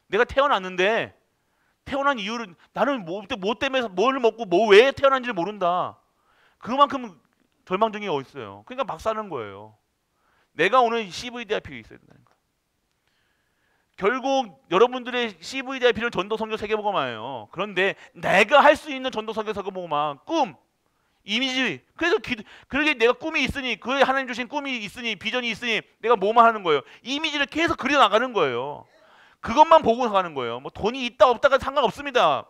내가 태어났는데 태어난 이유를 나는 뭐 때문에 뭘 먹고 왜 태어난지를 모른다. 그만큼 절망적인 게 어디 있어요. 그러니까 막 사는 거예요. 내가 오늘 CVDIP가 있어야 된다는 거예요. 결국 여러분들의 CVDIP는 전도 선교 세계복음화예요. 그런데 내가 할 수 있는 전도 선교 세계복음화 꿈, 이미지. 그래서 그러게 내가 꿈이 있으니 그 하나님 주신 꿈이 있으니 비전이 있으니 내가 뭐만 하는 거예요. 이미지를 계속 그려 나가는 거예요. 그것만 보고 가는 거예요. 뭐 돈이 있다 없다가 상관없습니다.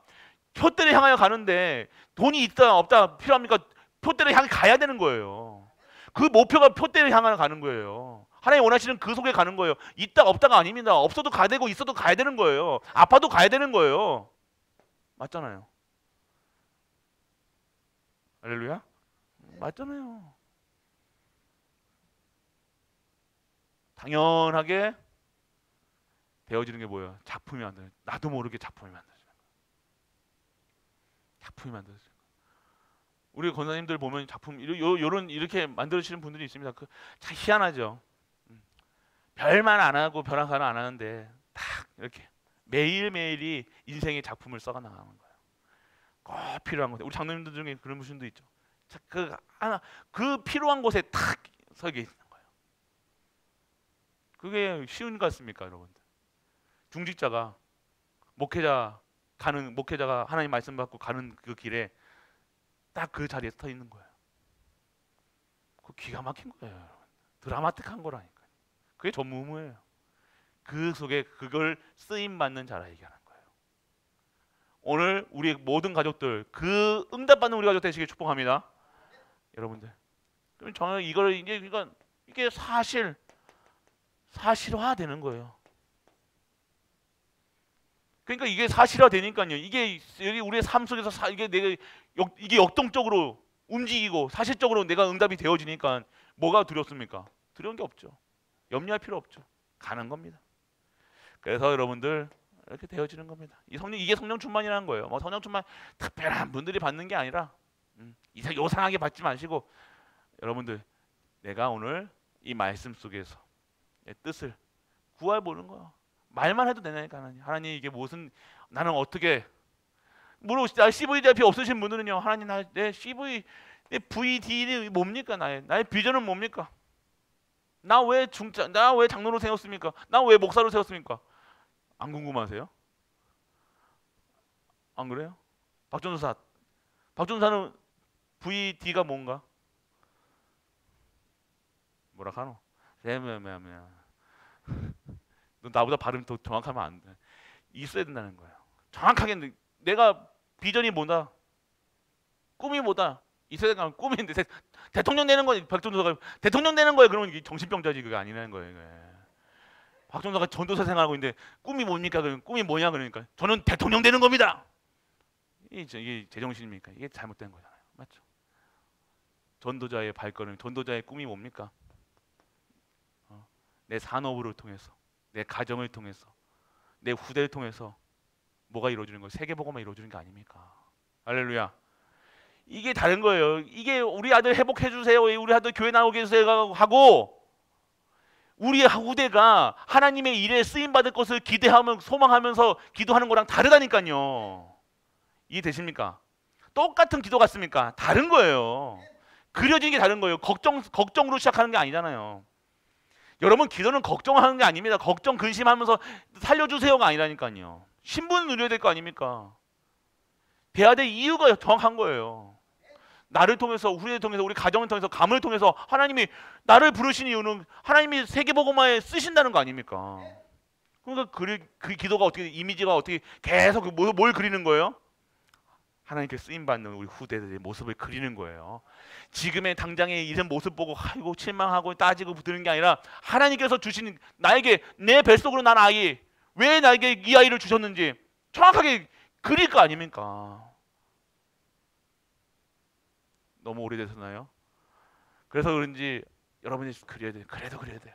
표대를 향하여 가는데 돈이 있다 없다 필요합니까? 표대를 향해 가야 되는 거예요. 그 목표가 표대를 향하여 가는 거예요. 하나님 원하시는 그 속에 가는 거예요. 있다 없다가 아닙니다. 없어도 가야 되고 있어도 가야 되는 거예요. 아파도 가야 되는 거예요. 맞잖아요. 할렐루야? 맞잖아요. 당연하게 되어지는 게 뭐예요? 작품이 만들어요. 나도 모르게 작품이 만들어져요. 작품이 만들어져요. 우리 권사님들 보면 작품 요런 이렇게 만들어지는 분들이 있습니다. 참 희한하죠. 별말 안 하고 별한 안 하는데 딱 이렇게 매일매일이 인생의 작품을 써가 나가는 거예요. 꼭 필요한 곳에. 우리 장로님들 중에 그런 분도 있죠. 그 필요한 곳에 탁 서게 있는 거예요. 그게 쉬운 것 같습니까, 여러분들? 중직자가 목회자가 하나님 말씀 받고 가는 그 길에 딱 그 자리에 서 있는 거예요. 그 기가 막힌 거예요. 드라마틱한 거라니까요. 그게 전무후무예요. 그 속에 그걸 쓰임 받는 자라 얘기하는 거예요. 오늘 우리 모든 가족들 그 응답받는 우리 가족 되시길 축복합니다. 여러분들. 그럼 저는 이걸 이제 이게 사실화되는 거예요. 그러니까 이게 사실화 되니까요. 이게 우리의 삶 속에서 이게 역동적으로 움직이고 사실적으로 내가 응답이 되어지니까 뭐가 두렵습니까? 두려운 게 없죠. 염려할 필요 없죠. 가는 겁니다. 그래서 여러분들 이렇게 되어지는 겁니다. 이게 성령 충만이라는 거예요. 뭐 성령 충만 특별한 분들이 받는 게 아니라 요상하게 받지 마시고 여러분들 내가 오늘 이 말씀 속에서 내 뜻을 구해보는 거야. 말만 해도 되나니까 하나님 이게 무슨 나는 어떻게 물론 CVDIP 없으신 분들은요 하나님 내 CV 내 VD는 뭡니까 나의 비전은 뭡니까? 나 왜 장로로 세웠습니까? 나 왜 목사로 세웠습니까? 안 궁금하세요? 안 그래요? 박전사는 VD가 뭔가? 뭐라 하노? 너 나보다 발음 더 정확하면 안 돼. 있어야 된다는 거예요. 정확하게 내가 비전이 뭐다, 꿈이 뭐다 있어야 되는 꿈이 있는데 대통령 되는 거 박전도사가 대통령 되는 거예요. 그러면 정신병자지 그게 아니라는 거예요. 박전도사가 전도사 생활하고 있는데 꿈이 뭡니까? 꿈이 뭐냐 그러니까 저는 대통령 되는 겁니다. 이게 제정신입니까? 이게 잘못된 거잖아요. 맞죠? 전도자의 발걸음, 전도자의 꿈이 뭡니까? 내 산업을 통해서, 내 가정을 통해서, 내 후대를 통해서 뭐가 이루어지는 거예요? 세계복음만 이루어지는 게 아닙니까? 할렐루야. 이게 다른 거예요. 이게 우리 아들 회복해 주세요. 우리 아들 교회 나오게 해주세요 하고 우리 후대가 하나님의 일에 쓰임 받을 것을 기대하면 소망하면서 기도하는 거랑 다르다니까요. 이해되십니까? 똑같은 기도 같습니까? 다른 거예요. 그려지는 게 다른 거예요. 걱정으로 시작하는 게 아니잖아요. 여러분 기도는 걱정하는 게 아닙니다. 걱정 근심하면서 살려주세요가 아니라니까요. 신분 누려야 될 거 아닙니까? 돼야 될 이유가 정확한 거예요. 나를 통해서, 우리를 통해서, 우리 가정을 통해서, 가문을 통해서 하나님이 나를 부르신 이유는 하나님이 세계복음화에 쓰신다는 거 아닙니까? 그러니까 그 기도가 어떻게, 이미지가 어떻게 계속 뭘 그리는 거예요? 하나님께 쓰임받는 우리 후대들의 모습을 그리는 거예요. 지금의 당장의 이런 모습 보고 아이고 실망하고 따지고 붙드는 게 아니라 하나님께서 주신 나에게 내 뱃속으로 난 아이, 왜 나에게 이 아이를 주셨는지 정확하게 그릴 거 아닙니까? 너무 오래되셨나요? 그래서 그런지 여러분이 그려야 돼요. 그래도 그려야 돼요.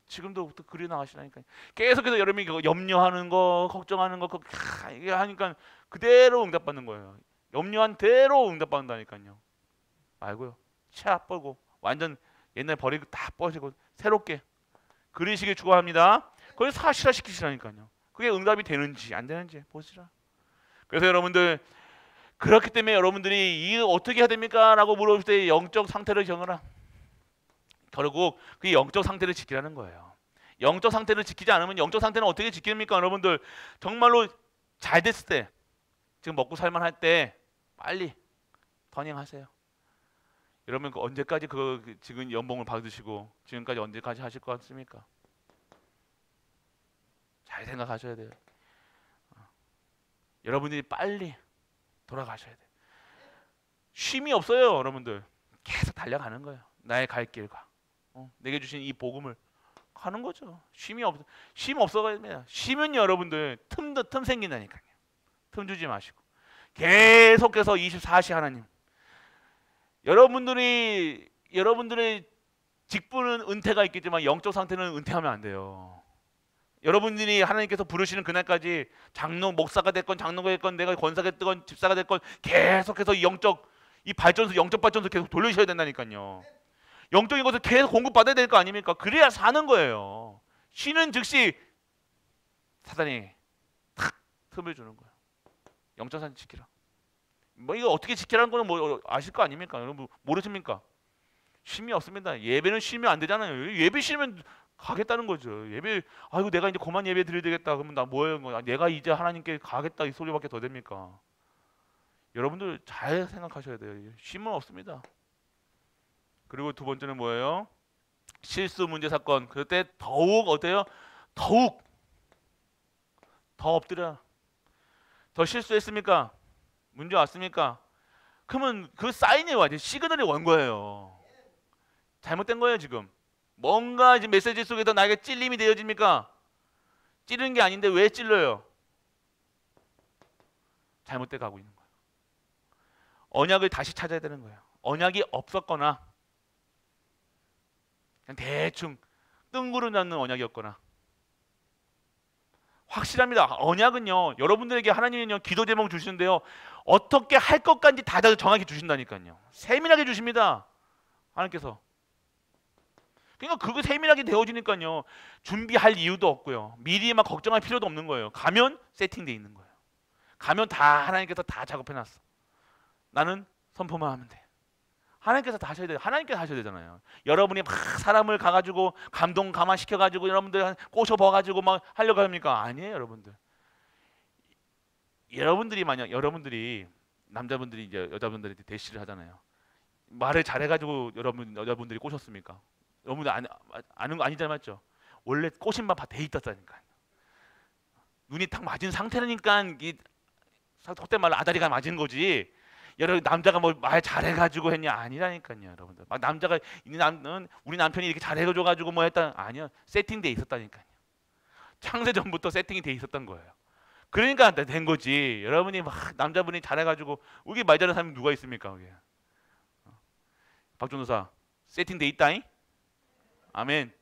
지금도 그려 나가시라니까요. 계속해서 여러분이 염려하는 거, 걱정하는 거 이게 하니까 그대로 응답받는 거예요. 염려한 대로 응답받는다니까요. 말고요. 차 뻘고 완전 옛날 버리고 다 뻗이고 새롭게 그리시길 축원합니다. 그걸 사실화 시키시라니까요. 그게 응답이 되는지 안 되는지 보시라. 그래서 여러분들 그렇기 때문에 여러분들이 이거 어떻게 해야 됩니까? 라고 물어볼 때 영적 상태를 정하라. 결국 그 영적 상태를 지키라는 거예요. 영적 상태를 지키지 않으면 영적 상태는 어떻게 지킵니까? 여러분들 정말로 잘 됐을 때 지금 먹고 살만할 때 빨리 터닝하세요. 여러분 언제까지 지금 연봉을 받으시고 지금까지 언제까지 하실 것 같습니까? 잘 생각하셔야 돼요. 여러분들이 빨리 돌아가셔야 돼요. 쉼이 없어요. 여러분들 계속 달려가는 거예요. 나의 갈 길과 내게 주신 이 복음을 하는 거죠. 쉼 없어가야 됩니다. 쉬면 여러분들 틈 생긴다니까요. 틈 주지 마시고 계속해서 24시 하나님. 여러분들의 직분은 은퇴가 있겠지만 영적 상태는 은퇴하면 안 돼요. 여러분들이 하나님께서 부르시는 그날까지 장로 목사가 됐건 장로가 됐건 내가 권사가 됐건 집사가 됐건 계속해서 이 영적 발전소 계속 돌리셔야 된다니까요. 영적인 것을 계속 공급받아야 될 거 아닙니까? 그래야 사는 거예요. 쉬는 즉시 사단이 탁 틈을 주는 거예요. 영적 상태 지키라. 뭐 이거 어떻게 지키라는 거는 뭐 아실 거 아닙니까? 여러분 모르십니까? 쉼이 없습니다. 예배는 쉬면 안 되잖아요. 예배 쉬면 가겠다는 거죠. 예배, 아이고 내가 이제 그만 예배 드려야 되겠다. 그러면 나 뭐예요? 내가 이제 하나님께 가겠다 이 소리밖에 더 됩니까? 여러분들 잘 생각하셔야 돼요. 쉼은 없습니다. 그리고 두 번째는 뭐예요? 실수 문제 사건. 그때 더욱 어때요? 더욱 더 엎드려. 더 실수했습니까? 문제 왔습니까? 그러면 그 사인이 와야 돼. 시그널이 온 거예요. 잘못된 거예요 지금. 뭔가 이제 메시지 속에서 나에게 찔림이 되어집니까? 찌르는 게 아닌데 왜 찔러요? 잘못돼 가고 있는 거예요. 언약을 다시 찾아야 되는 거예요. 언약이 없었거나 그냥 대충 뜬구름 잡는 언약이었거나. 확실합니다. 언약은요, 여러분들에게 하나님은요 기도 제목 주시는데요, 어떻게 할 것까지 다 정확히 주신다니까요. 세밀하게 주십니다. 하나님께서. 그러니까 그거 세밀하게 되어지니까요, 준비할 이유도 없고요, 미리 막 걱정할 필요도 없는 거예요. 가면 세팅돼 있는 거예요. 가면 다 하나님께서 다 작업해놨어. 나는 선포만 하면 돼. 하나님께서 다 하셔야 돼요. 하나님께서 하셔야 되잖아요. 여러분이 막 사람을 가가지고 감동 감화시켜가지고 여러분들 꼬셔봐가지고 막 하려고 합니까? 아니에요, 여러분들. 여러분들이 남자분들이 이제 여자분들이 대시를 하잖아요. 말을 잘해가지고 여자분들이 꼬셨습니까? 여러분들 아는 거 아니잖아요, 맞죠? 원래 꼬신 바 돼 있었다니까. 눈이 딱 맞은 상태니까 이 속된 말로 아다리가 맞은 거지. 여러분 남자가 뭐 말 잘해가지고 했냐? 아니라니까요, 여러분들. 막 남자가 우리 남편이 이렇게 잘해줘가지고 뭐 했다? 아니요, 세팅돼 있었다니까요. 창세 전부터 세팅이 돼 있었던 거예요. 그러니까 된 거지. 여러분이 막 남자분이 잘해가지고 우리 말 잘하는 사람이 누가 있습니까? 여기. 박준호사 세팅돼 있다잉? 아멘.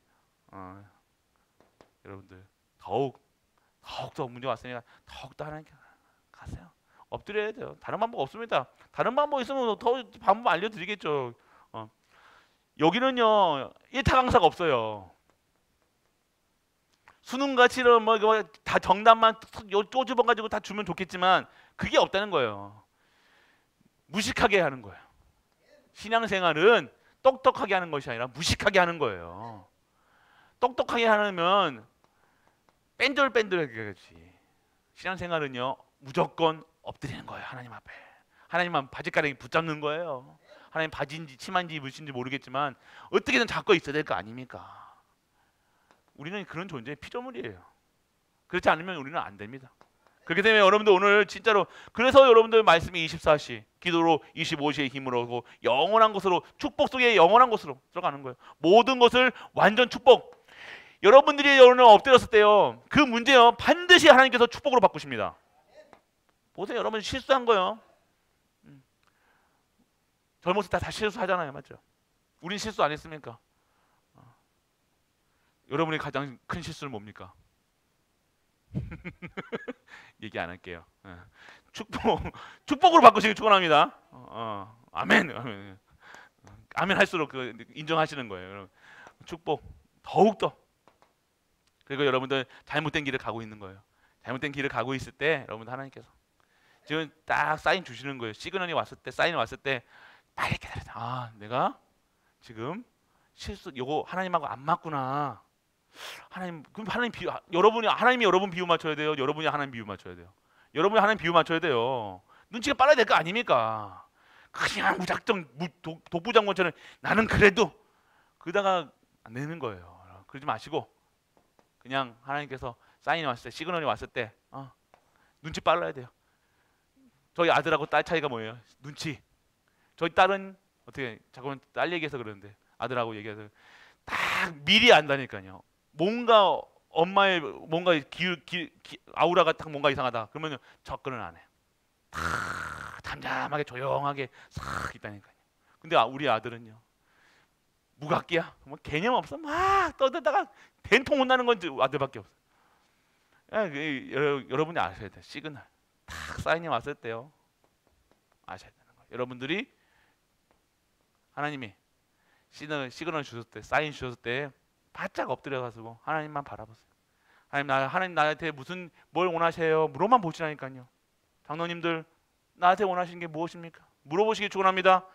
여러분들 더욱더 문제 왔으니까 더욱더 하나님께 가세요. 엎드려야 돼요. 다른 방법 없습니다. 다른 방법 있으면 더 방법 알려드리겠죠. 여기는요 1타 강사가 없어요. 수능같이는 뭐 다 정답만 쪼집어 가지고 다 주면 좋겠지만 그게 없다는 거예요. 무식하게 하는 거예요. 신앙생활은 똑똑하게 하는 것이 아니라 무식하게 하는 거예요. 똑똑하게 하면 뺀들뺀들하게 하지. 신앙생활은요 무조건 엎드리는 거예요. 하나님 앞에. 하나님만 바지가랑이 붙잡는 거예요. 하나님 바지인지 치마인지 무엇인지 모르겠지만 어떻게든 잡고 있어야 될 거 아닙니까? 우리는 그런 존재의 피조물이에요. 그렇지 않으면 우리는 안 됩니다. 그렇기 때문에 여러분들 오늘 진짜로, 그래서 여러분들 말씀이 24시 기도로 25시의 힘으로 영원한 것으로, 축복 속에 영원한 것으로 들어가는 거예요. 모든 것을 완전 축복. 여러분들이 오늘 엎드렸을 때요, 그 문제요 반드시 하나님께서 축복으로 바꾸십니다. 보세요, 여러분 실수한 거요. 젊었을 때 다 실수하잖아요, 맞죠? 우린 실수 안 했습니까? 여러분이 가장 큰 실수는 뭡니까? 얘기 안 할게요. 축복으로 바꾸시길 축원합니다. 아멘. 아멘 할수록 인정하시는 거예요. 축복 더욱더. 그리고 여러분들 잘못된 길을 가고 있는 거예요. 잘못된 길을 가고 있을 때 여러분들 하나님께서 지금 딱 사인 주시는 거예요. 시그널이 왔을 때, 사인이 왔을 때 빨리 기다려라. 내가 지금 요거 하나님하고 안 맞구나. 하나님이 여러분 비유 맞춰야 돼요. 여러분이 하나님 비유 맞춰야 돼요. 여러분이 하나님 비유 맞춰야 돼요. 눈치가 빨라야 될 거 아닙니까? 그냥 무작정 독부장관처럼 나는 그래도 그러다가 안 되는 거예요. 그러지 마시고 그냥 하나님께서 사인이 왔을 때, 시그널이 왔을 때 눈치 빨라야 돼요. 저희 아들하고 딸 차이가 뭐예요? 눈치. 저희 딸은 어떻게 자꾸만 딸 얘기해서 그러는데 아들하고 얘기해서 딱 미리 안다니까요. 뭔가 엄마의 뭔가 아우라가 딱 뭔가 이상하다. 그러면 접근을 안 해. 다 잠잠하게 조용하게 싹 있다니까요. 근데 우리 아들은요. 무각기야. 뭐 개념 없어. 막 떠들다가 된통 혼나는 건 아들밖에 없어. 여러분이 아셔야 돼. 시그널. 딱 사인이 왔을 때요. 아셔야 되는 거예요. 여러분들이 하나님이 시그널 주셨을 때, 사인 주셨을 때 바짝 엎드려 가지고 하나님만 바라보세요. 하나님 나한테 무슨 뭘 원하세요? 물어만 보시라니까요. 장로님들 나한테 원하시는 게 무엇입니까? 물어보시기 축원합니다.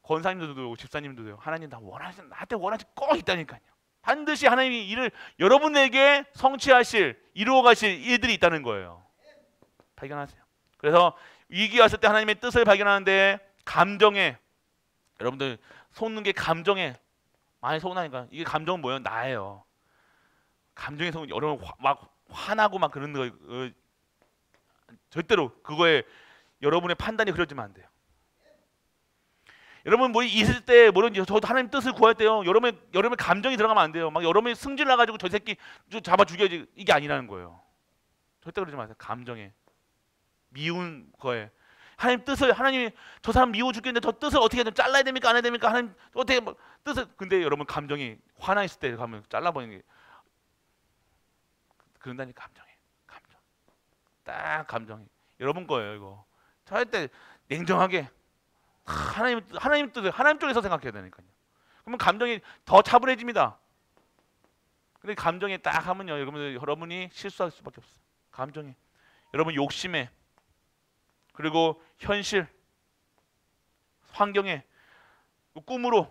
권사님들도 집사님들도요. 하나님 나한테 원하시는 꼭 있다니까요. 반드시 하나님이 일을 여러분에게 성취하실 이루어가실 일들이 있다는 거예요. 발견하세요. 그래서 위기 왔을 때 하나님의 뜻을 발견하는데 감정에 여러분들 속는 게 감정에 많이 속나니까 이게 감정은 뭐예요? 나예요. 감정에 속는 여러분 막 화나고 막 그런 거 절대로 그거에 여러분의 판단이 흐려지면 안 돼요. 여러분 뭐 있을 때 뭐든지 저도 하나님 뜻을 구할 때요. 여러분의 감정이 들어가면 안 돼요. 막 여러분이 승질 나가지고 저 새끼 잡아 죽여야지 이게 아니라는 거예요. 절대 그러지 마세요. 감정에 미운 거에 하나님 뜻을 하나님이 저 사람 미워 죽겠는데 저 뜻을 어떻게 해야 됩니까? 잘라야 됩니까? 안 해야 됩니까? 하나님 어떻게 뭐 뜻을 근데 여러분 감정이 화나 있을 때 가면 잘라버리는 게 그런다니 감정 딱 감정이 여러분 거예요 이거. 절대 냉정하게 하나님 뜻을 하나님 쪽에서 생각해야 되니까요. 그러면 감정이 더 차분해집니다. 근데 감정이 딱 하면요 여러분이 실수할 수밖에 없어요. 감정이 여러분 욕심에 그리고 현실 환경에 꿈으로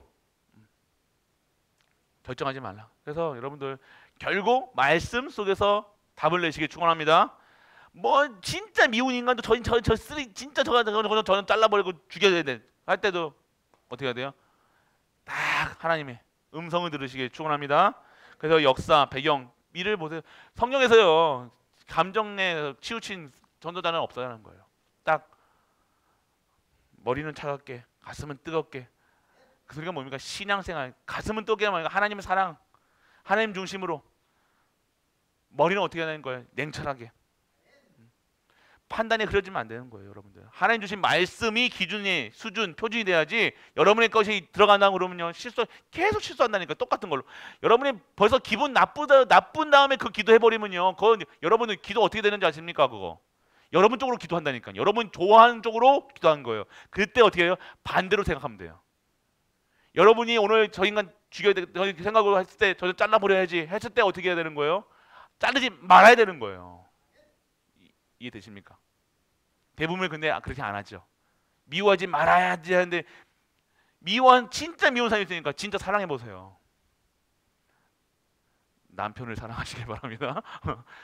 결정하지 말라. 그래서 여러분들 결국 말씀 속에서 답을 내시길 축원합니다. 뭐 진짜 미운 인간도 저 쓰리 진짜 저는 잘라버리고 죽여야 돼 할 때도 어떻게 해야 돼요? 딱 하나님의 음성을 들으시길 축원합니다. 그래서 역사 배경 미를 보세요. 성경에서요 감정 내 치우친 전도자는 없어야하는 거예요. 딱 머리는 차갑게 가슴은 뜨겁게 그 소리가 뭡니까? 신앙생활 가슴은 뜨겁게 하면 하나님의 사랑 하나님 중심으로 머리는 어떻게 하는 거예요? 냉철하게 판단이 흐려지면 안 되는 거예요, 여러분들. 하나님 주신 말씀이 기준이 수준 표준이 돼야지 여러분의 것이 들어간다고 그러면요 계속 실수한다니까 똑같은 걸로. 여러분이 벌써 기분 나쁜 다음에 그 기도해 버리면요, 그건 여러분은 기도 어떻게 되는지 아십니까? 그거 여러분 쪽으로 기도한다니까요. 여러분 좋아하는 쪽으로 기도하는 거예요. 그때 어떻게 해요? 반대로 생각하면 돼요. 여러분이 오늘 저 인간 죽여야 돼 생각으로 했을 때 저 잘라버려야지 했을 때 어떻게 해야 되는 거예요? 자르지 말아야 되는 거예요. 이해되십니까? 대부분 근데 그렇게 안 하죠. 미워하지 말아야지 하는데 진짜 미운 사람이 있으니까 진짜 사랑해 보세요. 남편을 사랑하시길 바랍니다.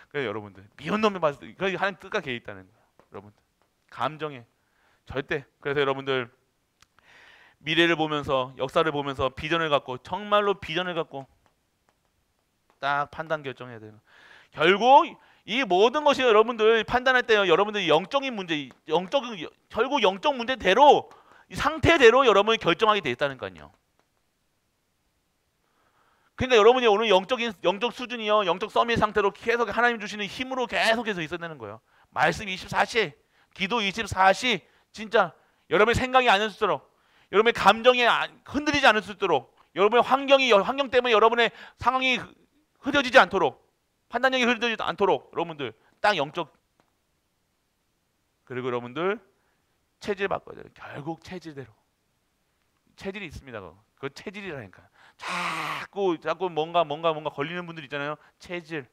그래서 여러분들 미운 놈이 봤을 때 하나님 뜻과 계획이 있다는 거예요. 여러분들 감정에 절대. 그래서 여러분들 미래를 보면서 역사를 보면서 비전을 갖고 정말로 비전을 갖고 딱 판단 결정해야 돼요. 결국 이 모든 것이 여러분들 판단할 때요, 여러분들 영적인 문제, 결국 영적 문제대로 이 상태대로 여러분이 결정하게 돼 있다는 거요. 그러니까 여러분이 오늘 영적 수준이요, 영적 서밋 상태로 계속 하나님 주시는 힘으로 계속해서 있어야 되는 거예요. 말씀 24시, 기도 24시, 진짜 여러분의 생각이 안 흐르도록, 여러분의 감정이 흔들리지 않을 수 있도록, 여러분의 환경 때문에 여러분의 상황이 흐려지지 않도록, 판단력이 흐려지지 않도록 여러분들 딱 영적. 그리고 여러분들 체질 바꿔야 돼요. 결국 체질대로. 체질이 있습니다. 그 체질이라니까. 자꾸 뭔가 걸리는 분들 있잖아요. 체질.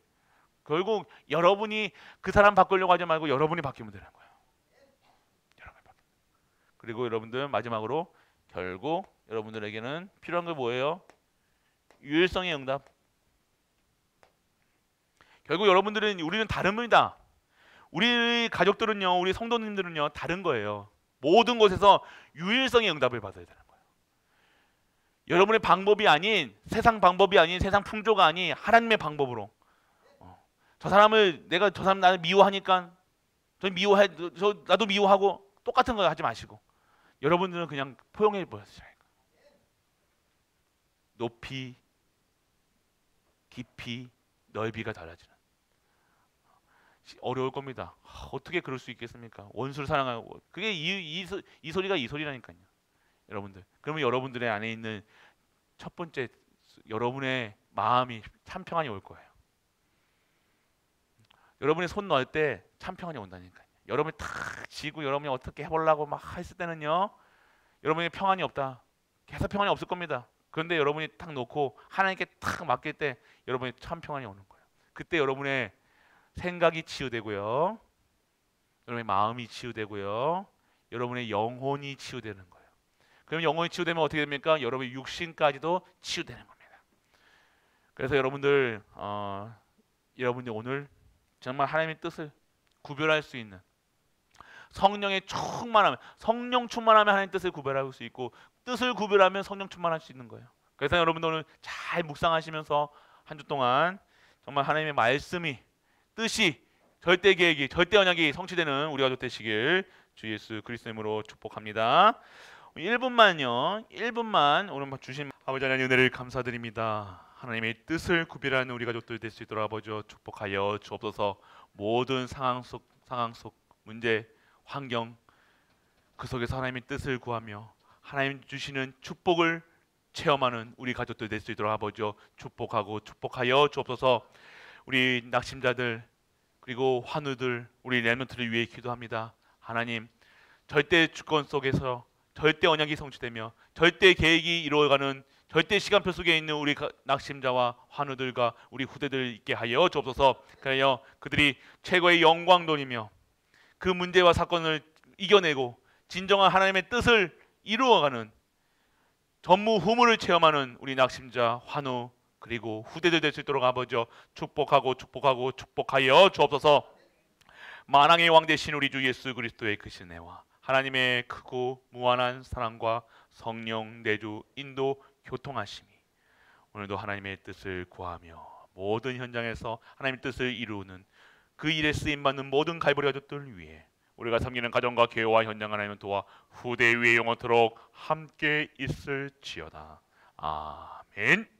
결국 여러분이 그 사람 바꾸려고 하지 말고 여러분이 바뀌면 되는 거예요. 여러분이 바뀌면. 그리고 여러분들 마지막으로 결국 여러분들에게는 필요한 게 뭐예요? 유일성의 응답. 결국 우리는 다른 분이다. 우리 가족들은요, 우리 성도님들은요, 다른 거예요. 모든 곳에서 유일성의 응답을 받아야 되는 거예요. 여러분의 방법이 아닌, 세상 방법이 아닌, 세상 풍조가 아닌 하나님의 방법으로. 저 사람 나를 미워하니까 나도 미워하고 똑같은 거 하지 마시고 여러분들은 그냥 포용해 보세요. 높이 깊이 넓이가 달라지는, 어려울 겁니다. 어떻게 그럴 수 있겠습니까? 원수를 사랑하고, 그게 이 소리가 이 소리라니까요. 여러분들, 그러면 여러분들의 안에 있는 첫 번째, 여러분의 마음이 참 평안이 올 거예요. 여러분이 손 놓을 때 참 평안이 온다니까요. 여러분이 탁 지고 여러분이 어떻게 해보려고 막 했을 때는요, 여러분이 평안이 없다, 계속 평안이 없을 겁니다. 그런데 여러분이 탁 놓고 하나님께 탁 맡길 때 여러분이 참 평안이 오는 거예요. 그때 여러분의 생각이 치유되고요, 여러분의 마음이 치유되고요, 여러분의 영혼이 치유되는 거예요. 그럼 영혼이 치유되면 어떻게 됩니까? 여러분의 육신까지도 치유되는 겁니다. 그래서 여러분들 오늘 정말 하나님의 뜻을 구별할 수 있는, 성령의 충만함, 성령 충만하면 하나님의 뜻을 구별할 수 있고, 뜻을 구별하면 성령 충만할 수 있는 거예요. 그래서 여러분들 오늘 잘 묵상하시면서 한 주 동안 정말 하나님의 말씀이, 뜻이, 절대 계획이, 절대 언약이 성취되는 우리 가족 되시길 주 예수 그리스도 이름으로 축복합니다. 1분만요. 1분만 오늘 주신 아버지 하나님 은혜를 감사드립니다. 하나님의 뜻을 구별하는 우리 가족들 될 수 있도록 아버지 축복하여 주옵소서. 모든 상황 속 문제, 환경, 그 속에서 하나님의 뜻을 구하며 하나님 주시는 축복을 체험하는 우리 가족들 될 수 있도록 아버지 축복하여 주옵소서. 우리 낙심자들 그리고 환우들, 우리 렘넌트를 위해 기도합니다. 하나님, 절대 주권 속에서 절대 언약이 성취되며 절대 계획이 이루어가는 절대 시간표 속에 있는 우리 낙심자와 환우들과 우리 후대들 있게 하여 주옵소서. 그래요, 그들이 최고의 영광 돌리며 그 문제와 사건을 이겨내고 진정한 하나님의 뜻을 이루어가는 전무후무를 체험하는 우리 낙심자, 환우 그리고 후대들 될 수 있도록 아버지 축복하여 주옵소서. 만왕의 왕 되신 우리 주 예수 그리스도의 크신 은혜와 하나님의 크고 무한한 사랑과 성령 내주 인도 교통하심이 오늘도 하나님의 뜻을 구하며 모든 현장에서 하나님의 뜻을 이루는 그 일에 쓰임받는 모든 갈보리 가족들 위해 우리가 섬기는 가정과 교회와 현장 하나님을 도와 후대 위에 영원토록 함께 있을지어다. 아멘.